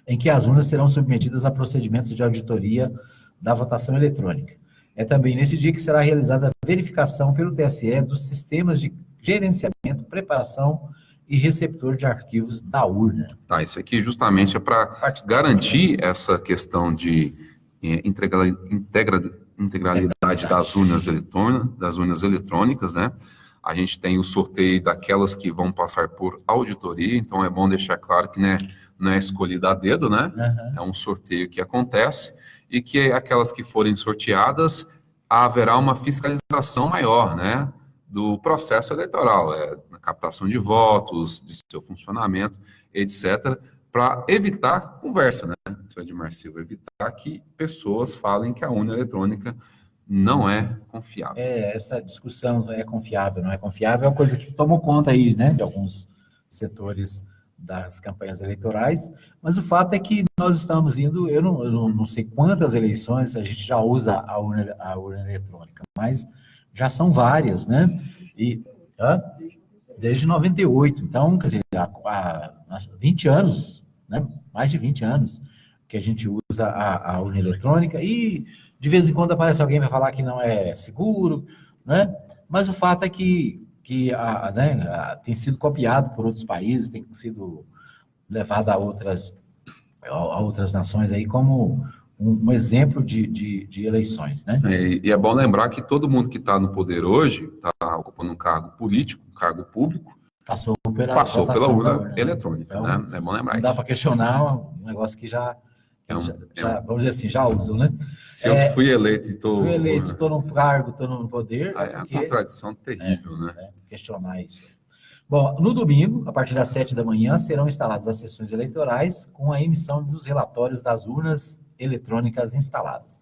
em que as urnas serão submetidas a procedimentos de auditoria da votação eletrônica. É também nesse dia que será realizada a verificação pelo TSE dos sistemas de gerenciamento, preparação e receptor de arquivos da urna. Tá, isso aqui justamente é para garantir essa questão de integralidade das urnas eletrônicas, né? A gente tem o sorteio daquelas que vão passar por auditoria, então é bom deixar claro que não é escolhida a dedo, né? É um sorteio que acontece e que aquelas que forem sorteadas haverá uma fiscalização maior, né? Do processo eleitoral, na captação de votos, de seu funcionamento, etc., para evitar conversa, né? Edmar Silva, evitar que pessoas falem que a urna eletrônica não é confiável. Essa discussão é confiável, não é confiável, é uma coisa que tomou conta aí, né, de alguns setores das campanhas eleitorais, mas o fato é que nós estamos indo, eu não sei quantas eleições a gente já usa a urna eletrônica, mas já são várias, né? Desde 98, então, quer dizer, há 20 anos, né? Mais de 20 anos que a gente usa a urna eletrônica e de vez em quando aparece alguém para falar que não é seguro, né? Mas o fato é que tem sido copiado por outros países, tem sido levado a outras nações aí como um exemplo de eleições, né? E é bom lembrar que todo mundo que está no poder hoje, está ocupando um cargo político, um cargo público, passou pela urna eletrônica, então, né? É bom lembrar isso. Não dá para questionar um negócio que vamos dizer assim, já usam, né? Se eu fui eleito e estou... Fui eleito, estou num cargo, estou no poder... É uma contradição terrível, né? Questionar isso. Bom, no domingo, a partir das 7 da manhã, serão instaladas as sessões eleitorais com a emissão dos relatórios das urnas eletrônicas instaladas.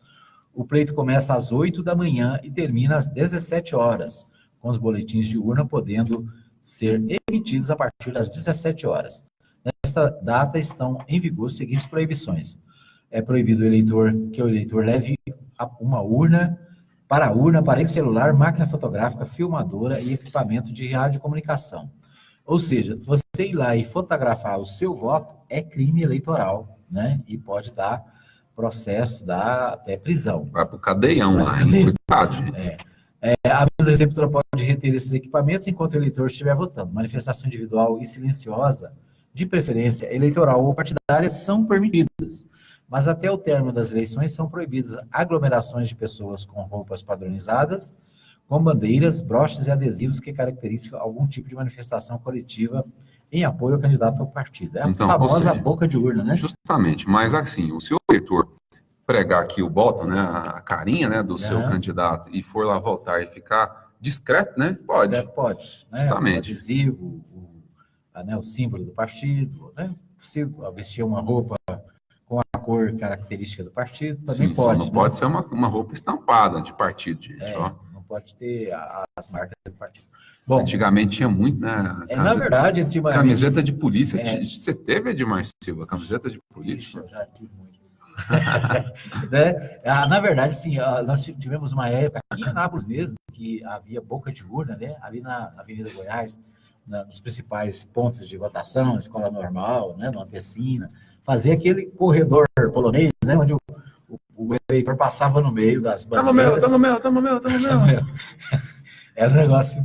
O pleito começa às 8 da manhã e termina às 17 horas, com os boletins de urna podendo ser emitidos a partir das 17 horas. Nesta data estão em vigor as seguintes proibições. É proibido que o eleitor leve uma urna, aparelho celular, máquina fotográfica, filmadora e equipamento de radiocomunicação. Ou seja, você ir lá e fotografar o seu voto é crime é né? E pode dar processo, dar até prisão. Vai para o cadeião lá, cuidado, gente. A mesa receptora pode reter esses equipamentos enquanto o eleitor estiver votando. Manifestação individual e silenciosa, de preferência eleitoral ou partidária, são permitidas, mas até o término das eleições são proibidas aglomerações de pessoas com roupas padronizadas, com bandeiras, broches e adesivos que caracterizam algum tipo de manifestação coletiva em apoio ao candidato ao partido. É a famosa boca de urna, né? Justamente, mas assim, se o eleitor pregar aqui o botão, né, a carinha, né, do seu candidato e for lá votar e ficar discreto, né, pode. Discreto pode, né? Justamente. O adesivo, o símbolo do partido, né? Se vestir uma roupa com a cor característica do partido, também pode. Não pode ser uma roupa estampada de partido, gente, ó. Não pode ter as marcas do partido. Bom, antigamente tinha muito, né? Na verdade, antigamente... Camiseta de polícia. Você teve, Edmar Silva, camiseta de polícia? Eu já tive muitas. Né? Na verdade, sim, nós tivemos uma época aqui em Anápolis mesmo, que havia boca de urna, né? Ali na Avenida Goiás, nos principais pontos de votação, escola normal, né? Na Antecina, fazia aquele corredor polonês, né? Onde o eleitor passava no meio das bandeiras. Tá no meu. Era um negócio...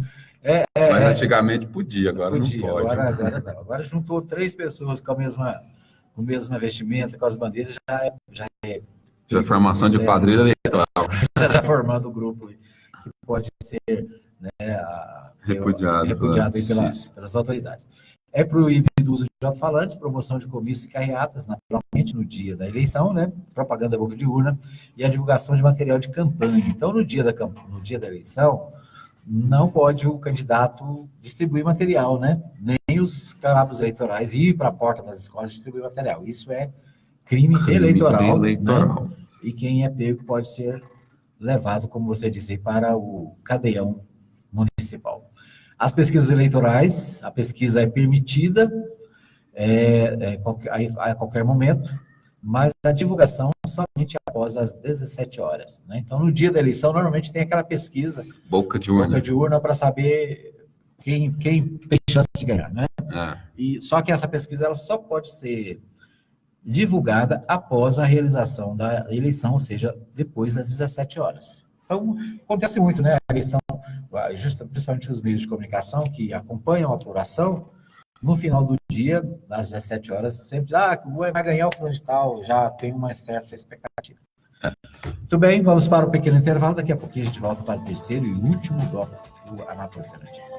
Mas antigamente podia, agora não pode. Agora juntou 3 pessoas com a mesma vestimenta, com as bandeiras, já é formação de quadrilha eleitoral. Já está formando o grupo que pode ser, né, repudiado pelas autoridades. É proibido o uso de alto-falantes, promoção de comícios e carreatas, naturalmente, no dia da eleição, né? Propaganda boca de urna e a divulgação de material de campanha. Então, no dia da eleição, não pode o candidato distribuir material, né? Nem os cabos eleitorais ir para a porta das escolas distribuir material. Isso é crime eleitoral. Né? E quem é pego pode ser levado, como você disse, para o cadeião municipal. As pesquisas eleitorais, a pesquisa é permitida a qualquer momento, mas a divulgação somente após as 17 horas. Né? Então, no dia da eleição, normalmente tem aquela pesquisa boca de urna para saber quem tem chance de ganhar. Né? Só que essa pesquisa ela só pode ser divulgada após a realização da eleição, ou seja, depois das 17 horas. Então, acontece muito, né? A eleição, principalmente os meios de comunicação que acompanham a apuração, no final do dia, às 17 horas, sempre vai ganhar o fulano de tal, já tem uma certa expectativa. Muito bem, vamos para o pequeno intervalo, daqui a pouquinho a gente volta para o terceiro e último bloco do Anápolis é Notícia.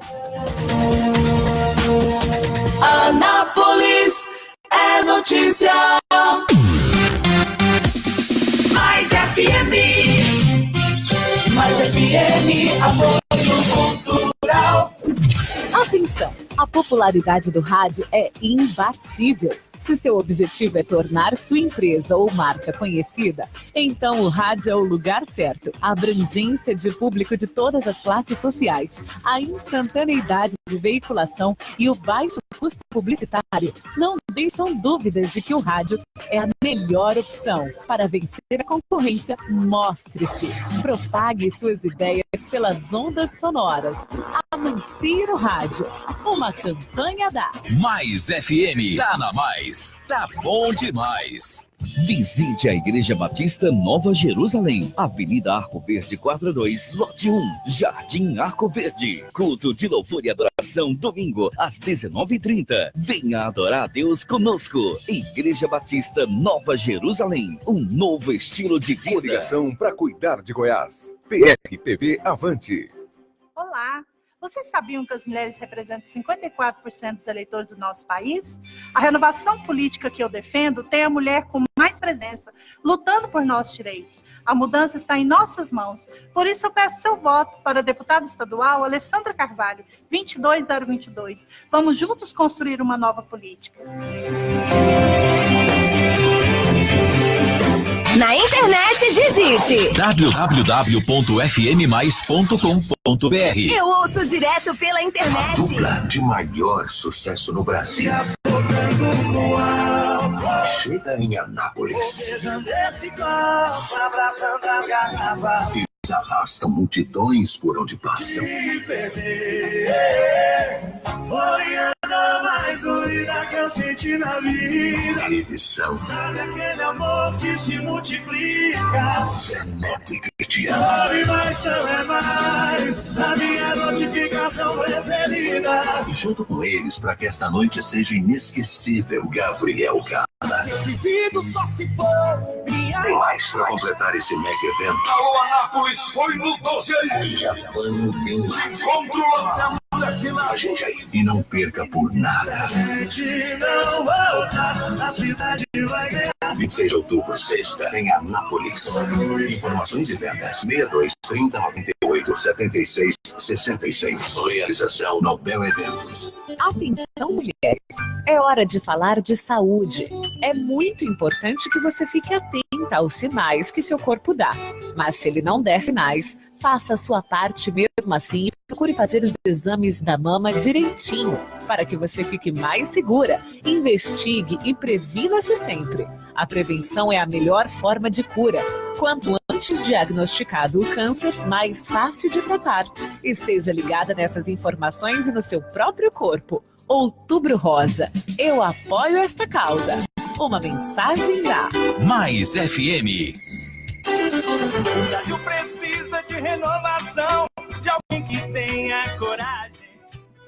Anápolis é notícia. Mais FM. Mais FM, apoio cultural. Atenção! A popularidade do rádio é imbatível. Se seu objetivo é tornar sua empresa ou marca conhecida, então o rádio é o lugar certo. A abrangência de público de todas as classes sociais, a instantaneidade de veiculação e o baixo custo publicitário não deixam dúvidas de que o rádio é a melhor opção. Para vencer a concorrência, mostre-se. Propague suas ideias pelas ondas sonoras. Anuncie no rádio. Uma campanha da Mais FM. Tá na Mais. Tá bom demais. Visite a Igreja Batista Nova Jerusalém, Avenida Arco Verde 42, lote 1, Jardim Arco Verde. Culto de louvor e adoração, domingo, às 19h30. Venha adorar a Deus conosco. Igreja Batista Nova Jerusalém, um novo estilo de vida. Coligação para cuidar de Goiás. PRPV Avante. Olá. Vocês sabiam que as mulheres representam 54% dos eleitores do nosso país? A renovação política que eu defendo tem a mulher com mais presença, lutando por nosso direito. A mudança está em nossas mãos. Por isso eu peço seu voto para a deputada estadual Alessandra Carvalho, 22022. Vamos juntos construir uma nova política. Na internet, digite www.fmmais.com.br. Eu ouço direto pela internet. A dupla de maior sucesso no Brasil chega em Anápolis. Eles arrastam multidões por onde passam. Foi a mais doida que eu senti na vida. Eles são Sabe aquele amor que se multiplica? Zé Neto e Cristiano. Sabe, mas não é mais a minha notificação preferida. E junto com eles, para que esta noite seja inesquecível, Gabriel Gala. Se eu divido só se for minha. Tem mais para completar esse mega evento. Alô, Anápolis, foi no 12 aí. Gravando bem. Encontro lá. A gente aí. E não perca por nada. A gente não volta, a cidade vai ganhar. 26 de outubro, sexta, em Anápolis. Informações e vendas: 62 30 98 76 66. Realização Nobel Eventos. Atenção, mulheres! É hora de falar de saúde. É muito importante que você fique atenta aos sinais que seu corpo dá. Mas se ele não der sinais, faça a sua parte mesmo assim e procure fazer os exames da mama direitinho, para que você fique mais segura. Investigue e previna-se sempre. A prevenção é a melhor forma de cura. Quanto antes diagnosticado o câncer, mais fácil de tratar. Esteja ligada nessas informações e no seu próprio corpo. Outubro Rosa. Eu apoio esta causa. Uma mensagem da Mais FM. O Brasil precisa de renovação, de alguém que tenha coragem.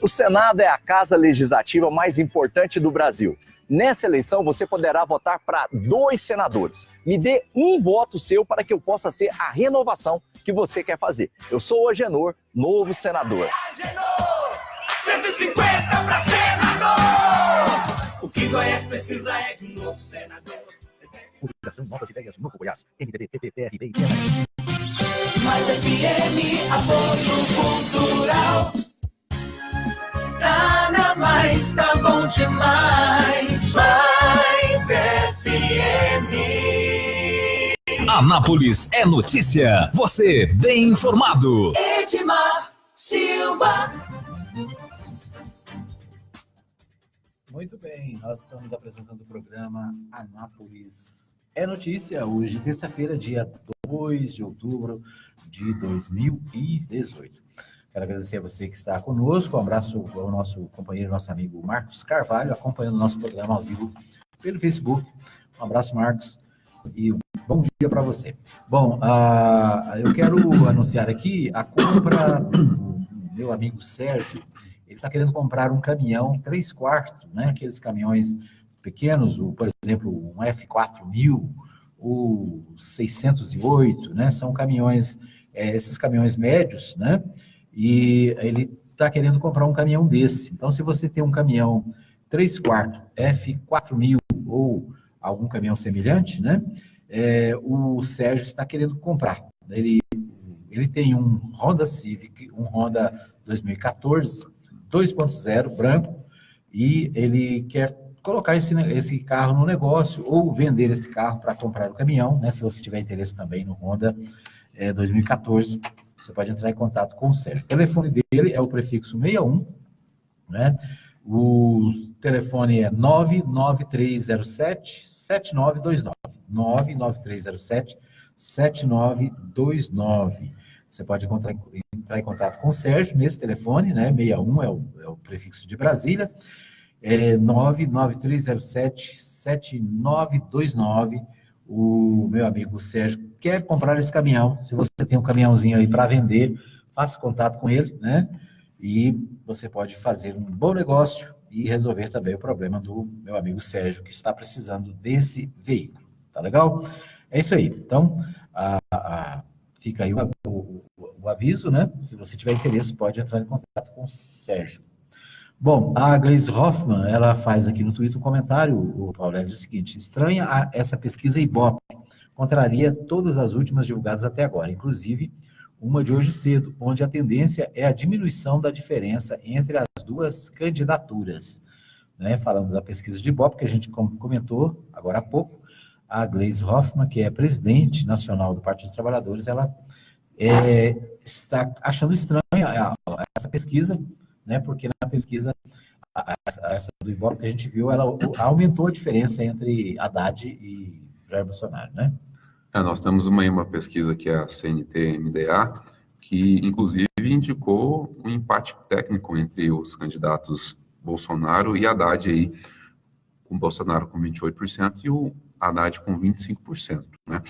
O Senado é a casa legislativa mais importante do Brasil. Nessa eleição, você poderá votar para 2 senadores. Me dê um voto seu para que eu possa ser a renovação que você quer fazer. Eu sou o Agenor, novo senador. Agenor, 150 para senador. O que Goiás precisa é de um novo senador. Publicação Novas Ideias, Novo Goiás, MDB, PP, PRB e Mais FM, apoio cultural. Nada mais tá bom demais. Mais FM. Anápolis é notícia. Você bem informado. Edmar Silva. Muito bem, nós estamos apresentando o programa Anápolis é Notícia, hoje, terça-feira, dia 2 de outubro de 2018. Quero agradecer a você que está conosco, um abraço ao nosso companheiro, nosso amigo Marcos Carvalho, acompanhando o nosso programa ao vivo pelo Facebook. Um abraço, Marcos, e bom dia para você. Bom, eu quero anunciar aqui a compra do meu amigo Sérgio. Ele está querendo comprar um caminhão 3/4, né? Aqueles caminhões pequenos, por exemplo, um F4000, o 608, né? São caminhões, esses caminhões médios, né? E ele está querendo comprar um caminhão desse. Então, se você tem um caminhão 3/4, F4000 ou algum caminhão semelhante, né? O Sérgio está querendo comprar. Ele tem um Honda Civic, um Honda 2014, 2.0 branco, e ele quer colocar esse carro no negócio ou vender esse carro para comprar o caminhão, né? Se você tiver interesse também no Honda 2014, você pode entrar em contato com o Sérgio. O telefone dele é o prefixo 61, né? O telefone é 99307-7929, 99307-7929. Você pode entrar em contato com o Sérgio nesse telefone, né? 61 é o prefixo de Brasília, 99307-7929. O meu amigo Sérgio quer comprar esse caminhão. Se você tem um caminhãozinho aí para vender, faça contato com ele, né? E você pode fazer um bom negócio e resolver também o problema do meu amigo Sérgio, que está precisando desse veículo. Tá legal? É isso aí. Então, fica aí o aviso, né? Se você tiver interesse, pode entrar em contato com o Sérgio. Bom, a Gleise Hoffmann, ela faz aqui no Twitter um comentário, o Paulo, diz o seguinte: estranha essa pesquisa Ibope, contraria todas as últimas divulgadas até agora, inclusive uma de hoje cedo, onde a tendência é a diminuição da diferença entre as duas candidaturas. Né? Falando da pesquisa de Ibope, que a gente comentou agora há pouco, a Gleise Hoffmann, que é presidente nacional do Partido dos Trabalhadores, ela está achando estranha essa pesquisa, né? Porque na pesquisa, essa do Ibope que a gente viu, ela aumentou a diferença entre Haddad e Jair Bolsonaro, né? Nós temos uma pesquisa que é a CNT-MDA, que inclusive indicou um empate técnico entre os candidatos Bolsonaro e Haddad aí, com o Bolsonaro com 28% e o Haddad com 25%, né?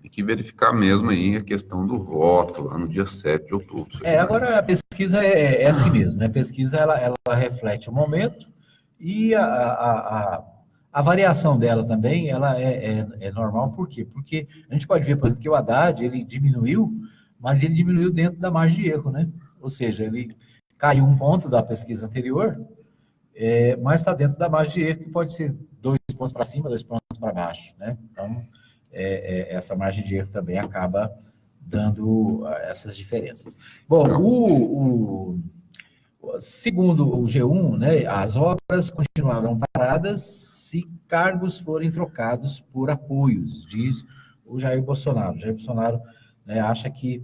Tem que verificar mesmo aí a questão do voto, lá no dia 7 de outubro. Agora a pesquisa é assim mesmo, né? A pesquisa, ela reflete o momento e a variação dela também, ela é normal. Por quê? Porque a gente pode ver, por exemplo, que o Haddad, ele diminuiu, mas ele diminuiu dentro da margem de erro, né? Ou seja, ele caiu um ponto da pesquisa anterior, mas está dentro da margem de erro, que pode ser 2 pontos para cima, 2 pontos para baixo, né? Então, essa margem de erro também acaba dando essas diferenças. Bom, segundo o G1, né, as obras continuarão paradas se cargos forem trocados por apoios, diz o Jair Bolsonaro. O Jair Bolsonaro, né, acha que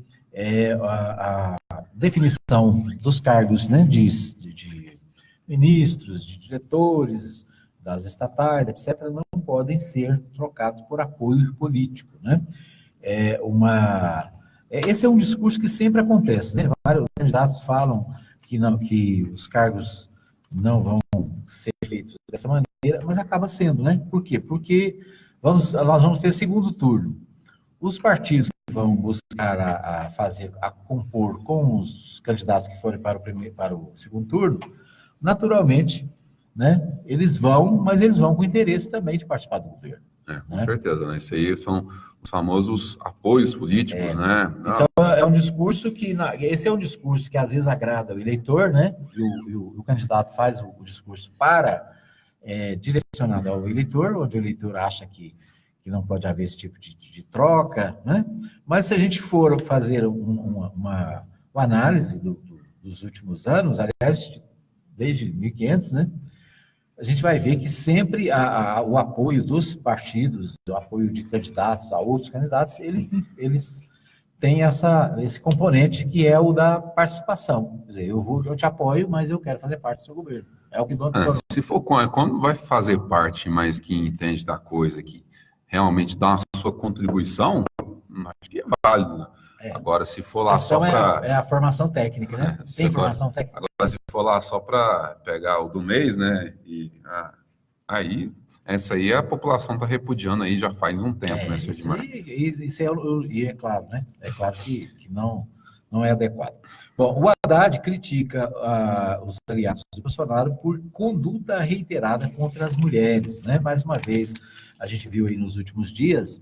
a definição dos cargos, né, de ministros, de diretores das estatais, etc., não podem ser trocados por apoio político, né? Esse é um discurso que sempre acontece, né? Vários candidatos falam que os cargos não vão ser feitos dessa maneira, mas acaba sendo, né? Por quê? Porque nós vamos ter segundo turno. Os partidos que vão buscar a compor com os candidatos que forem para o segundo turno, naturalmente, né, eles vão, mas eles vão com interesse também de participar do governo. Com certeza, né? Isso aí são os famosos apoios políticos, né? Então, é um discurso que, esse é um discurso que às vezes agrada o eleitor, né? E o candidato faz o discurso direcionado ao eleitor, onde o eleitor acha que que não pode haver esse tipo de troca, né? Mas se a gente for fazer uma análise dos últimos anos, aliás, desde 1500, né? A gente vai ver que sempre o apoio dos partidos, o apoio de candidatos a outros candidatos, eles têm esse componente que é o da participação. Quer dizer, eu te apoio, mas eu quero fazer parte do seu governo. É o que se for quando vai fazer parte, mas que entende da coisa, que realmente dá a sua contribuição, acho que é válido, né? Agora, se for lá só para... É a formação técnica, né? Tem formação técnica. Agora, se for lá só para pegar o do mês, né? Aí, essa aí a população está repudiando aí já faz um tempo, né, senhor Edmar? Isso é claro, né? É claro que não é adequado. Bom, o Haddad critica os aliados do Bolsonaro por conduta reiterada contra as mulheres, né? Mais uma vez, a gente viu aí nos últimos dias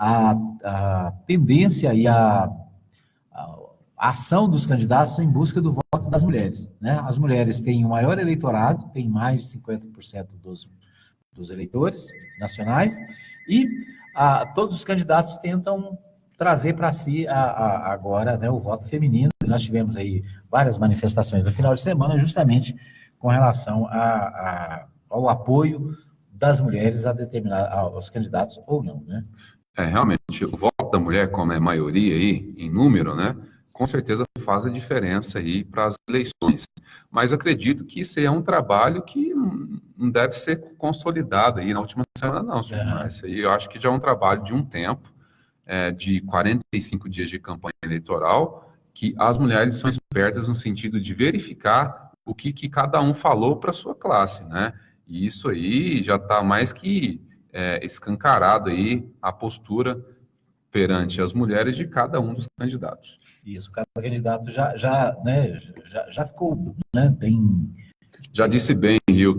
a tendência e a ação dos candidatos em busca do voto das mulheres, né? As mulheres têm o maior eleitorado, têm mais de 50% dos eleitores nacionais, e todos os candidatos tentam trazer para si agora, né, o voto feminino. Nós tivemos aí várias manifestações no final de semana, justamente com relação ao apoio das mulheres aos candidatos ou não, né? Realmente, o voto da mulher, como é maioria aí, em número, né, com certeza faz a diferença aí para as eleições. Mas acredito que isso aí é um trabalho que não deve ser consolidado aí na última semana, não, senhor. Mas isso aí eu acho que já é um trabalho de um tempo, de 45 dias de campanha eleitoral, que as mulheres são espertas no sentido de verificar o que cada um falou para a sua classe, né? E isso aí já está mais que escancarado aí a postura perante as mulheres de cada um dos candidatos. Isso, cada candidato já ficou, né, bem... Já disse bem, Rio,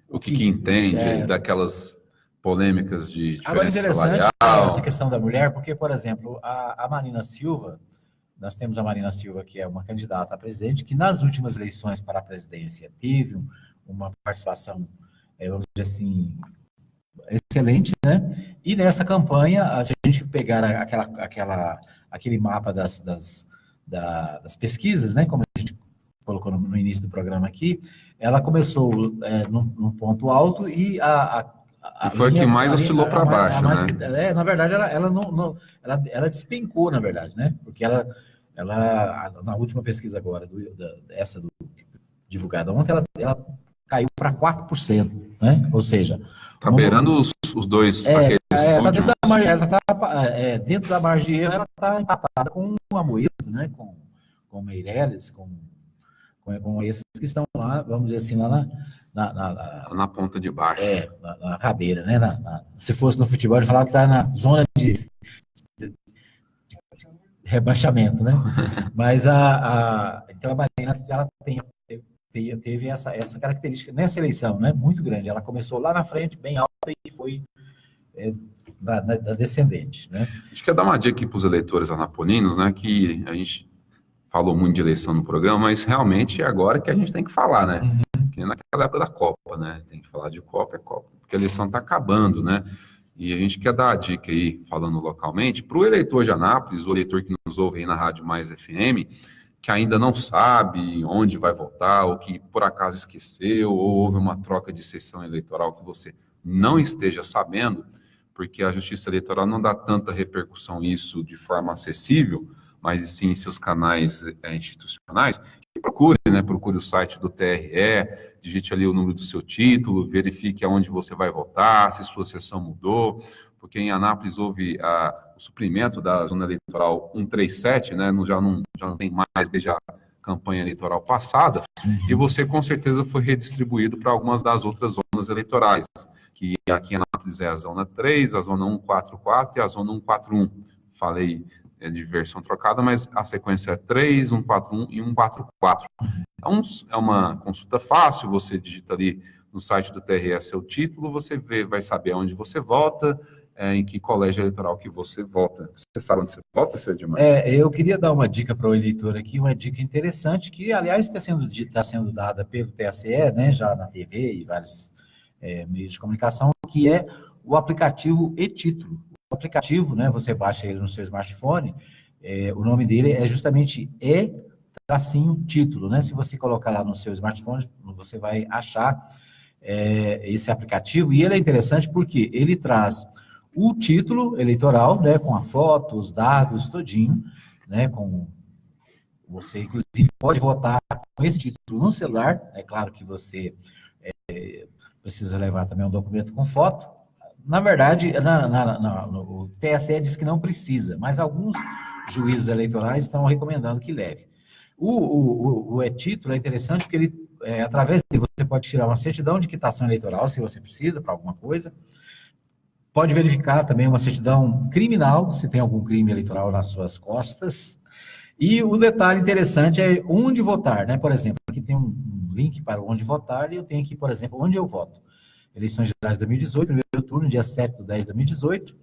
o que entende daquelas polêmicas de diferença salarial. Essa questão da mulher, porque, por exemplo, a Marina Silva, nós temos a Marina Silva, que é uma candidata a presidente, que nas últimas eleições para a presidência teve uma participação, vamos dizer assim, excelente, né? E nessa campanha, se a gente pegar aquele mapa das pesquisas, né? Como a gente colocou no início do programa aqui, ela começou num ponto alto e foi a que mais oscilou para baixo, né? Na verdade, ela despencou, na verdade, né? Porque ela na última pesquisa agora, divulgada ontem, ela caiu para 4%, né? Ou seja... Está beirando os dois, aqueles últimos. Dentro da margem de erro, ela está empatada com o Amoedo, né? Com o Meirelles, com esses que estão lá, vamos dizer assim, lá na ponta de baixo. Na rabeira, né? Se fosse no futebol, ele falava que está na zona de rebaixamento, né? Mas então a Marina, ela teve essa característica nessa eleição, né? Muito grande. Ela começou lá na frente, bem alta, e foi da descendente, né? A gente quer dar uma dica aqui para os eleitores anapolinos, né? Que a gente falou muito de eleição no programa, mas realmente é agora que a gente tem que falar, né? Que nem naquela época da Copa, né? Tem que falar de Copa, porque a eleição está acabando, né? E a gente quer dar a dica aí, falando localmente, para o eleitor de Anápolis, o eleitor que nos ouve aí na Rádio Mais FM, que ainda não sabe onde vai votar, ou que por acaso esqueceu, ou houve uma troca de sessão eleitoral que você não esteja sabendo, porque a Justiça Eleitoral não dá tanta repercussão isso de forma acessível, mas sim em seus canais institucionais, que procure, né? Procure o site do TRE, digite ali o número do seu título, verifique aonde você vai votar, se sua sessão mudou, porque em Anápolis houve o suprimento da zona eleitoral 137, né? Já não tem mais desde a campanha eleitoral passada, e você com certeza foi redistribuído para algumas das outras zonas eleitorais, que aqui em Anápolis é a zona 3, a zona 144 e a zona 141. Falei de versão trocada, mas a sequência é 3, 141 e 144. É uma consulta fácil, você digita ali no site do TRE seu título, você vai saber onde você vota, em que colégio eleitoral que você vota. Você sabe onde você vota, senhor Edmar? Eu queria dar uma dica para o eleitor aqui, uma dica interessante, que, aliás, está sendo dada pelo TSE, né, já na TV e vários meios de comunicação, que é o aplicativo e-Título. O aplicativo, né, você baixa ele no seu smartphone, o nome dele é justamente E-Título, né? Se você colocar lá no seu smartphone, você vai achar esse aplicativo, e ele é interessante porque ele traz o título eleitoral, né, com a foto, os dados, todinho, né, com você, inclusive, pode votar com esse título no celular. É claro que você precisa levar também um documento com foto. Na verdade, o TSE diz que não precisa, mas alguns juízes eleitorais estão recomendando que leve. O e-Título é interessante porque ele, através dele, você pode tirar uma certidão de quitação eleitoral, se você precisa, para alguma coisa. Pode verificar também uma certidão criminal, se tem algum crime eleitoral nas suas costas. E o detalhe interessante é onde votar, né? Por exemplo, aqui tem um link para onde votar, e eu tenho aqui, por exemplo, onde eu voto. Eleições Gerais de 2018, primeiro turno, dia 7/10 de 2018,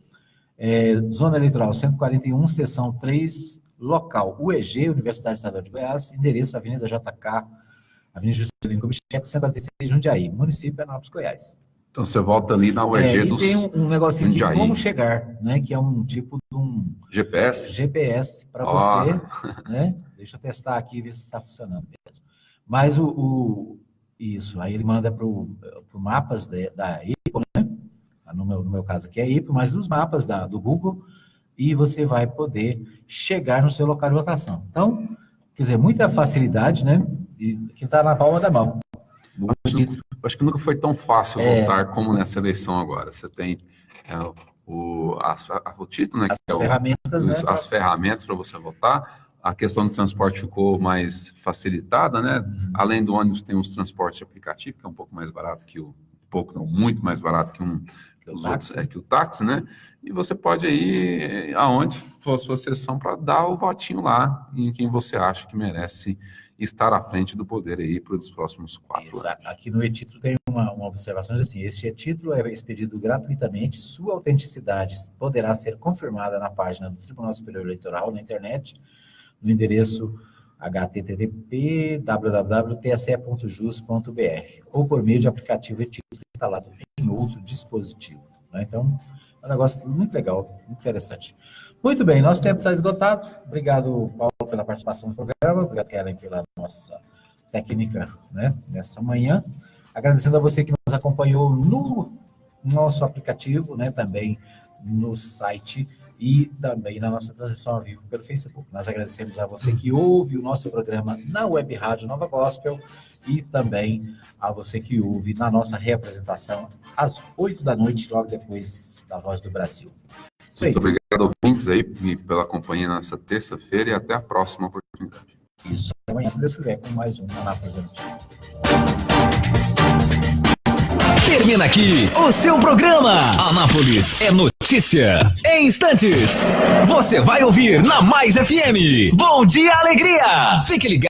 Zona Eleitoral 141, seção 3, local UEG, Universidade Estadual de Goiás, endereço Avenida JK, Avenida Juscelino Kubitschek, 146, Jundiaí, município Anápolis, Goiás. Então você volta ali na UEG dos Jundiaí. Tem um negocinho aqui, como chegar, né, que é um tipo de um... GPS para você, né? Deixa eu testar aqui e ver se está funcionando mesmo. Mas isso, aí ele manda para o mapas da IPO, né? No meu caso aqui é IPO, mas nos mapas do Google, e você vai poder chegar no seu local de votação. Então, quer dizer, muita facilidade, né? E que está na palma da mão. Acho que nunca foi tão fácil votar como nessa eleição agora. Você tem o título, né? As ferramentas para você votar. A questão do transporte ficou mais facilitada, né? Além do ônibus, tem os transportes aplicativos, que é um pouco mais barato que muito mais barato que os outros, que o táxi, né? E você pode ir aonde for a sua sessão para dar o votinho lá em quem você acha que merece estar à frente do poder aí para os próximos 4 anos. Aqui no e-Título tem uma observação assim: este e-Título é expedido gratuitamente, sua autenticidade poderá ser confirmada na página do Tribunal Superior Eleitoral na internet, no endereço http://www.tse.jus.br ou por meio de aplicativo e-Título instalado em outro dispositivo, né? Então, é um negócio muito legal, muito interessante. Muito bem, nosso tempo está esgotado. Obrigado, Paulo, pela participação no programa. Obrigado, Kellen, pela nossa técnica, né, nessa manhã. Agradecendo a você que nos acompanhou no nosso aplicativo, né, também no site e também na nossa transmissão ao vivo pelo Facebook. Nós agradecemos a você que ouve o nosso programa na Web Rádio Nova Gospel e também a você que ouve na nossa reapresentação às 8 da noite, logo depois da Voz do Brasil. Muito obrigado, ouvintes, aí, pela companhia nessa terça-feira e até a próxima oportunidade. Isso, amanhã, se Deus quiser, com mais um Anápolis é Notícia. Termina aqui o seu programa Anápolis é Notícia. Em instantes, você vai ouvir na Mais FM. Bom dia, alegria! Fique ligado.